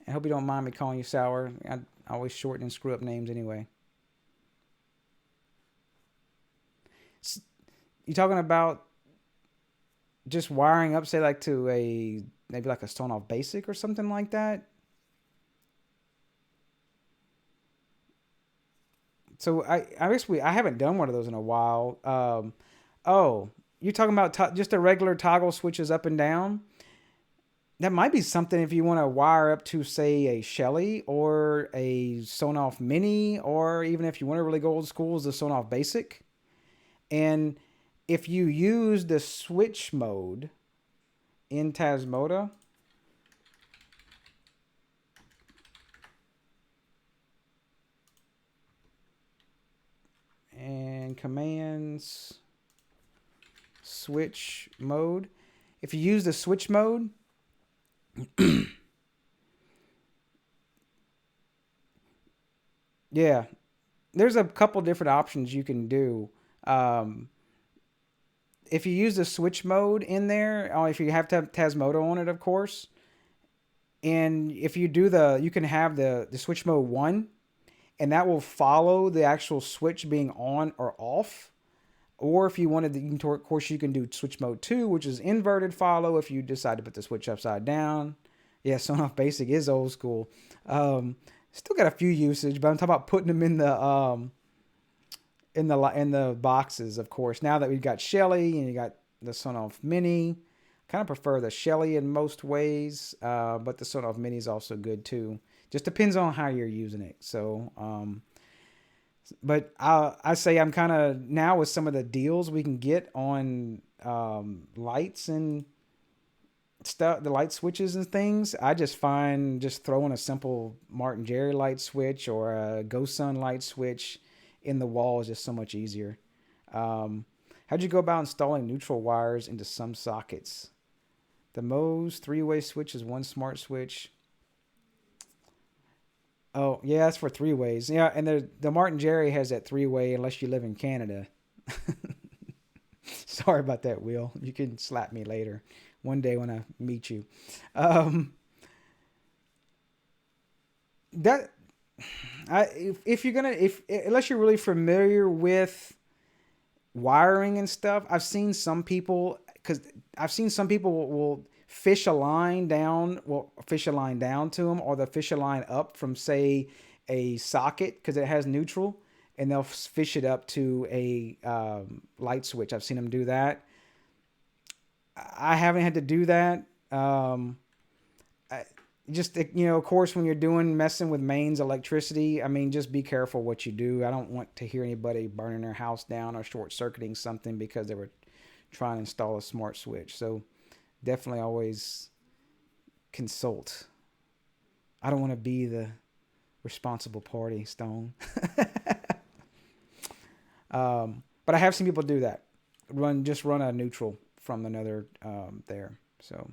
I hope you don't mind me calling you Sour. I always shorten and screw up names anyway. You talking about just wiring up, say like to maybe like a Sonoff Basic or something like that? So I guess I haven't done one of those in a while. Oh, you're talking about just the regular toggle switches up and down? that might be something if you want to wire up to, say, a Shelley or a Sonoff Mini, or even if you want to really go old school, is the Sonoff Basic. And if you use the switch mode in Tasmota, and commands switch mode, if you use the switch mode, yeah, there's a couple different options you can do. If you use the switch mode in there, if you have to have Tasmota on it, of course, and if you do you can have the switch mode 1, and that will follow the actual switch being on or off. Or if you wanted, of course, you can do switch mode 2, which is inverted follow if you decide to put the switch upside down. Yeah, Sonoff Basic is old school. Still got a few usage, but I'm talking about putting them in the boxes, of course. Now that we've got Shelley and you got the Sonoff Mini, kind of prefer the Shelley in most ways, but the Sonoff Mini is also good too. Just depends on how you're using it. So, but I say I'm kind of, now with some of the deals we can get on lights and stuff, the light switches and things, I just find just throwing a simple Martin Jerry light switch or a GoSun light switch in the wall is just so much easier. How'd you go about installing neutral wires into some sockets? The Mohs 3-way switch is one smart switch. Oh, yeah, that's for 3-ways. Yeah, and the Martin Jerry has that 3-way unless you live in Canada. Sorry about that, Will. You can slap me later one day when I meet you. Unless you're really familiar with wiring and stuff, I've seen some people will fish a line down to them, or they'll fish a line up from, say, a socket because it has neutral, and they'll fish it up to a light switch. I've seen them do that. I haven't had to do that. Of course, when you're messing with mains electricity, I mean, just be careful what you do. I don't want to hear anybody burning their house down or short-circuiting something because they were trying to install a smart switch. So definitely always consult. I don't want to be the responsible party, Stone. But I have seen people do that. Run a neutral from another there. So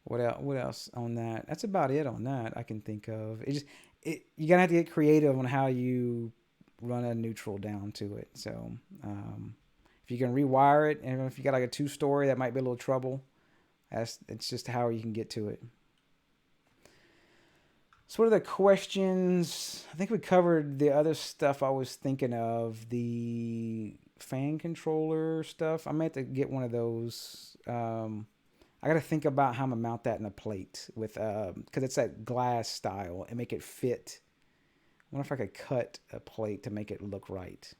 what else on that? That's about it on that I can think of. You're gonna have to get creative on how you run a neutral down to it. So if you can rewire it, and if you got like a 2-story, that might be a little trouble. It's just how you can get to it. So what are the questions? I think we covered the other stuff I was thinking of. The fan controller stuff. I may have to get one of those. I got to think about how I'm going to mount that in a plate with, because it's that glass style, and make it fit. I wonder if I could cut a plate to make it look right.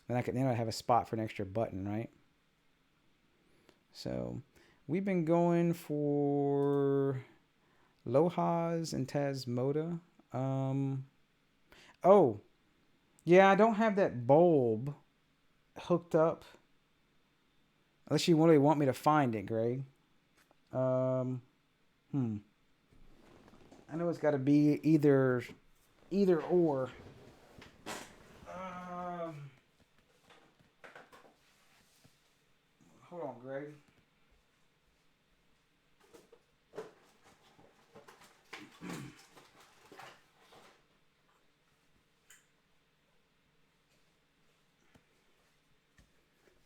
Then I have a spot for an extra button, right? So we've been going for Lohas and Tasmota. Oh, yeah, I don't have that bulb hooked up. Unless you really want me to find it, Greg. I know it's got to be either or. Hold on, Greg.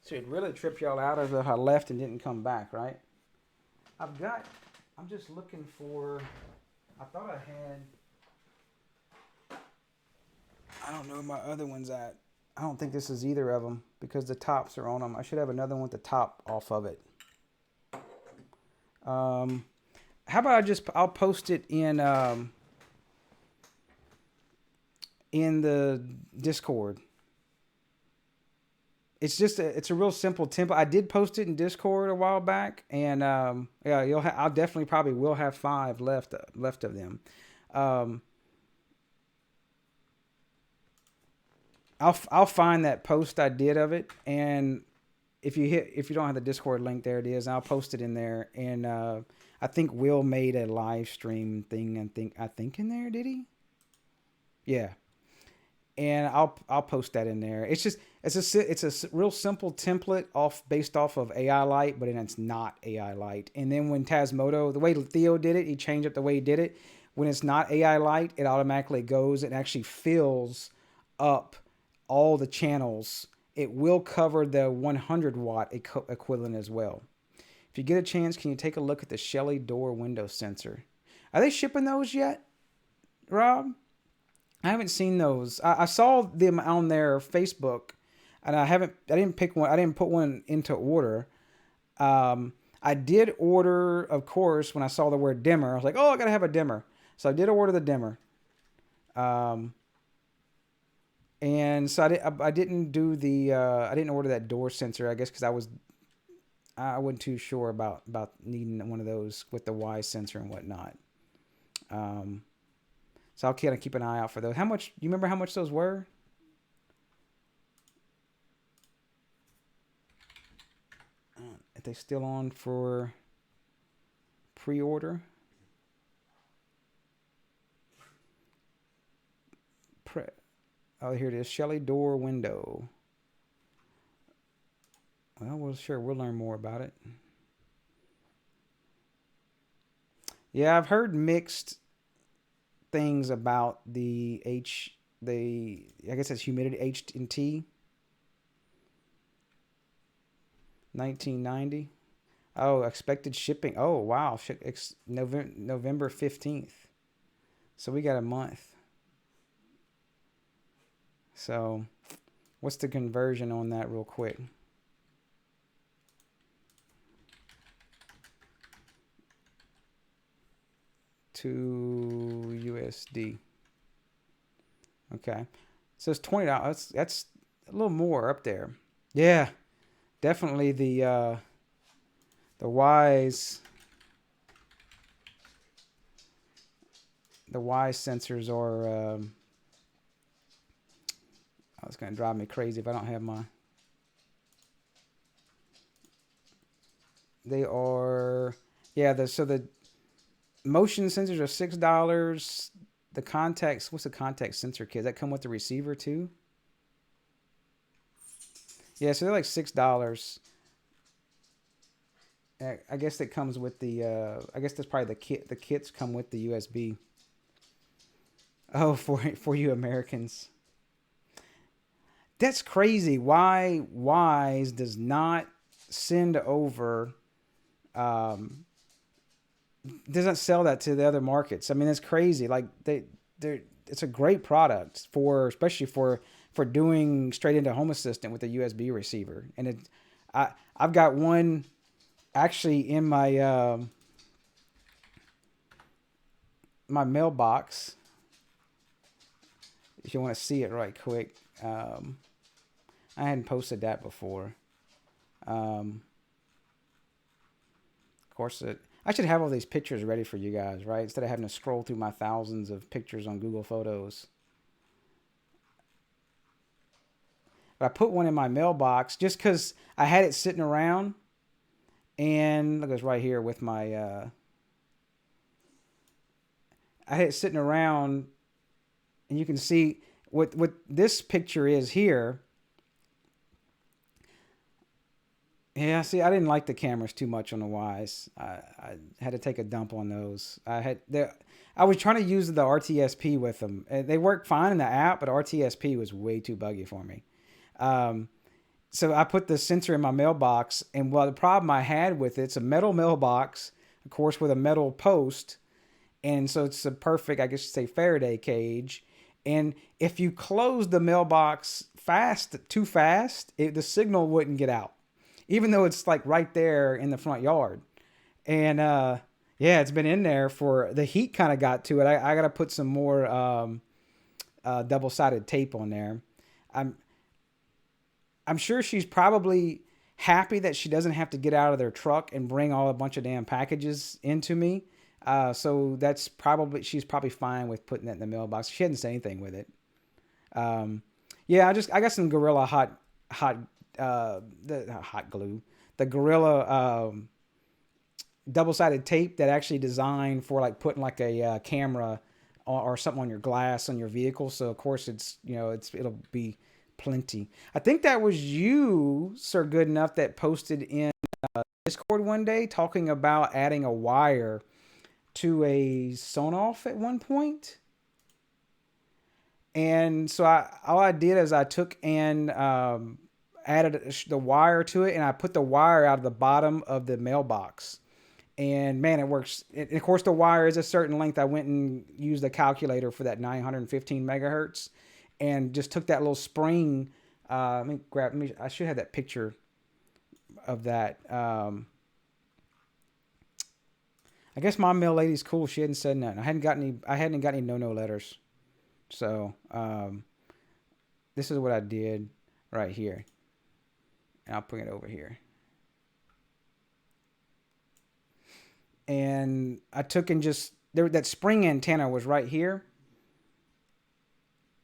So it really tripped y'all out of if I left and didn't come back, right? I'm just looking for, I thought I had, I don't know where my other one's at. I don't think this is either of them because the tops are on them. I should have another one with the top off of it. How about I'll post it in the Discord. it's just it's a real simple template. I did post it in Discord a while back, and yeah, I'll definitely probably will have 5 left of them. I'll find that post I did of it, and if you don't have the Discord link, there it is. I'll post it in there, and I think Will made a live stream thing. I think in there, did he? Yeah, and I'll post that in there. It's a real simple template based off of AI Lite, but it's not AI Lite. And then when Tasmota, the way Theo did it, he changed up the way he did it. When it's not AI Lite, it automatically goes and actually fills up all the channels. It will cover the 100 watt equivalent as well. If you get a chance, can you take a look at the Shelley door window sensor? Are they shipping those yet, Rob? I haven't seen those. I saw them on their Facebook, and I didn't pick one. I didn't put one into order. I did order, of course, when I saw the word dimmer. I was like, oh, I gotta have a dimmer. So I did order the dimmer. And so I didn't do the I didn't order that door sensor, I guess, because I wasn't too sure about needing one of those with the Y sensor and whatnot. So I'll kind of keep an eye out for those. How much? You remember how much those were? If they still on for pre-order? Oh, here it is. Shelley door window. Well, sure. We'll learn more about it. Yeah, I've heard mixed things about I guess it's humidity H&T 1990. Oh, expected shipping. Oh, wow. November 15th. So we got a month. So what's the conversion on that real quick? To USD. Okay. So it's $20. That's a little more up there. Yeah. Definitely the Wise sensors are it's going to drive me crazy if I don't have my... They are... Yeah, so the motion sensors are $6. The contacts... What's the contact sensor kit? Does that come with the receiver too? Yeah, so they're like $6. I guess that comes with the... I guess that's probably the kit. The kits come with the USB. Oh, for you Americans. That's crazy. Why Wise does not send over, doesn't sell that to the other markets. I mean, that's crazy. Like it's a great product especially for doing straight into Home Assistant with a USB receiver. And I've got one actually in my my mailbox. If you want to see it right quick. I hadn't posted that before. Of course, I should have all these pictures ready for you guys, right? Instead of having to scroll through my thousands of pictures on Google Photos. But I put one in my mailbox just because I had it sitting around. And look, it's right here with my... I had it sitting around, and you can see what this picture is here. Yeah, see, I didn't like the cameras too much on the Wise. I had to take a dump on those. I was trying to use the RTSP with them. They worked fine in the app, but RTSP was way too buggy for me. So I put the sensor in my mailbox, and the problem I had with it's a metal mailbox, of course, with a metal post, and so it's a perfect, I guess you'd say, Faraday cage. And if you close the mailbox too fast, the signal wouldn't get out, even though it's like right there in the front yard. And yeah, it's been in there for the heat kind of got to it. I got to put some more. 'Double-sided tape on there. I'm, I'm sure she's probably happy that she doesn't have to get out of their truck and bring all a bunch of damn packages into me. So that's probably she's probably fine with putting that in the mailbox. She hadn't said anything with it. Um, yeah, I got some Gorilla hot the hot glue, the Gorilla double-sided tape that actually designed for like putting like a camera or something on your glass on your vehicle. So of course it'll be plenty. I think that was you, Sir Good Enough, that posted in Discord one day talking about adding a wire to a Sonoff at one point. And so all I did is I took and added the wire to it, and I put the wire out of the bottom of the mailbox. And man, it works. And of course, the wire is a certain length. I went and used a calculator for that 915 megahertz, and just took that little spring. Let me grab. I should have that picture of that. I guess my mail lady's cool. She hadn't said nothing. I hadn't got any no letters. So this is what I did right here. And I'll bring it over here. And I took and that spring antenna was right here.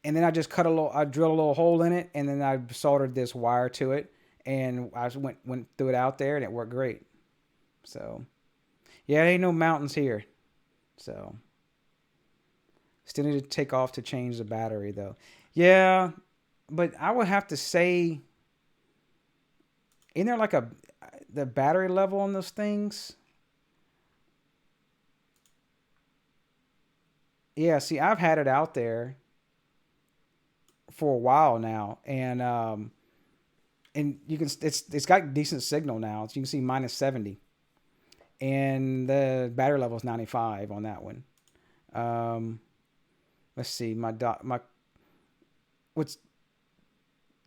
And then I just I drilled a little hole in it, and then I soldered this wire to it, and I went threw it out there, and it worked great. So yeah, there ain't no mountains here. So still need to take off to change the battery though. Yeah, but I would have to say, isn't there like the battery level on those things? Yeah, see, I've had it out there for a while now, and you can it's got decent signal now. So you can see minus 70, and the battery level is 95 on that one. Let's see, what's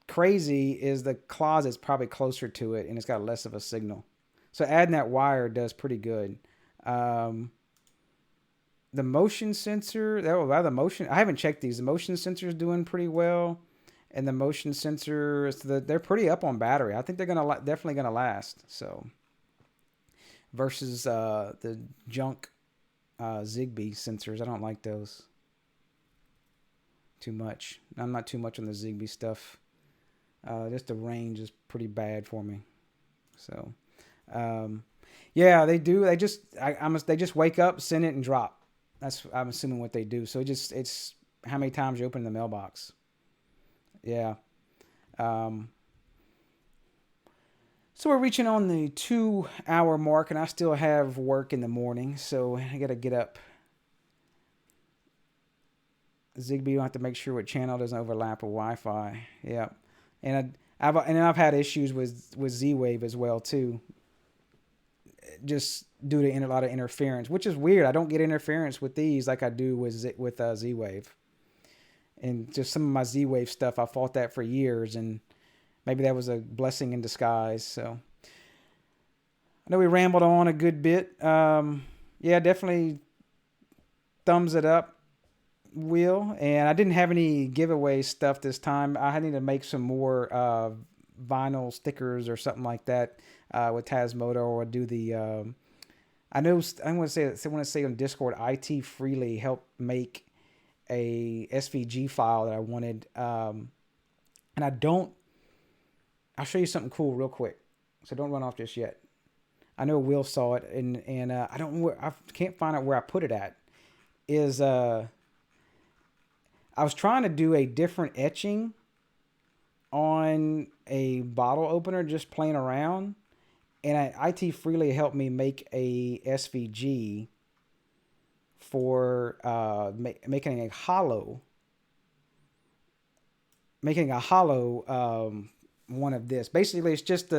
crazy is the closet's probably closer to it, and it's got less of a signal. So adding that wire does pretty good. The motion sensor, I haven't checked these. The motion sensor is doing pretty well, and the motion sensor they're pretty up on battery. I think they're definitely gonna last. So versus the junk Zigbee sensors, I don't like those too much. I'm not too much on the Zigbee stuff. Just the range is pretty bad for me. So yeah, they do. They just wake up, send it, and drop. I'm assuming what they do. So it's how many times you open the mailbox. Yeah. So we're reaching on the 2-hour mark, and I still have work in the morning, so I got to get up. Zigbee, will have to make sure what channel doesn't overlap with Wi-Fi. Yeah. And I've had issues with Z-Wave as well too. Just due to a lot of interference, which is weird. I don't get interference with these like I do with Z-Wave. And just some of my Z-Wave stuff, I fought that for years, and maybe that was a blessing in disguise. So I know we rambled on a good bit. Yeah, definitely thumbs it up, Will. And I didn't have any giveaway stuff this time. I need to make some more vinyl stickers or something like that with Tasmota, or do the I want to say on Discord, IT Freely helped make a SVG file that I wanted, and I'll show you something cool real quick, so don't run off just yet. I know Will saw it, and I can't find out where I put it at. I was trying to do a different etching on a bottle opener, just playing around, and IT Freely helped me make a SVG for making a hollow one of this. Basically, it's just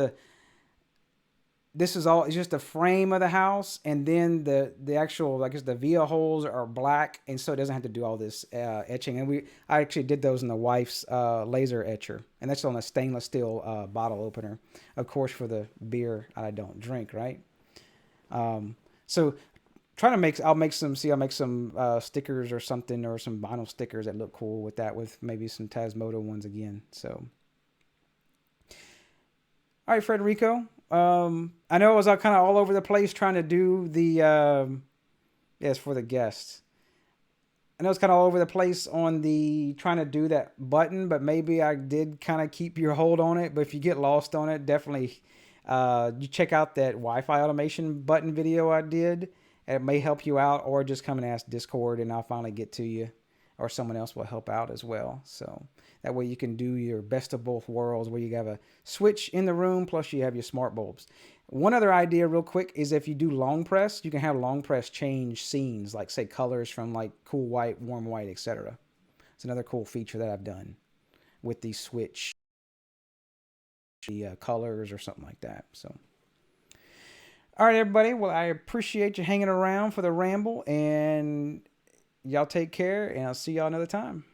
it's just the frame of the house, and then the actual, I guess, the via holes are black, and so it doesn't have to do all this etching. And I actually did those in the wife's laser etcher, and that's on a stainless steel bottle opener, of course, for the beer I don't drink, right? So I'll make some stickers or something, or some vinyl stickers that look cool with that, with maybe some Tasmota ones again. So All right, Frederico. I know I was kind of all over the place trying to do the, yes, for the guests. I know it's kind of all over the place on the trying to do that button, but maybe I did kind of keep your hold on it. But if you get lost on it, definitely you check out that Wi-Fi automation button video I did. It may help you out, or just come and ask Discord and I'll finally get to you, or someone else will help out as well. So that way you can do your best of both worlds, where you have a switch in the room plus you have your smart bulbs. One other idea real quick is if you do long press, you can have long press change scenes, like say colors from like cool white, warm white, etc. It's another cool feature that I've done with the switch, the colors or something like that. So, all right, everybody. Well, I appreciate you hanging around for the ramble, and y'all take care, and I'll see y'all another time.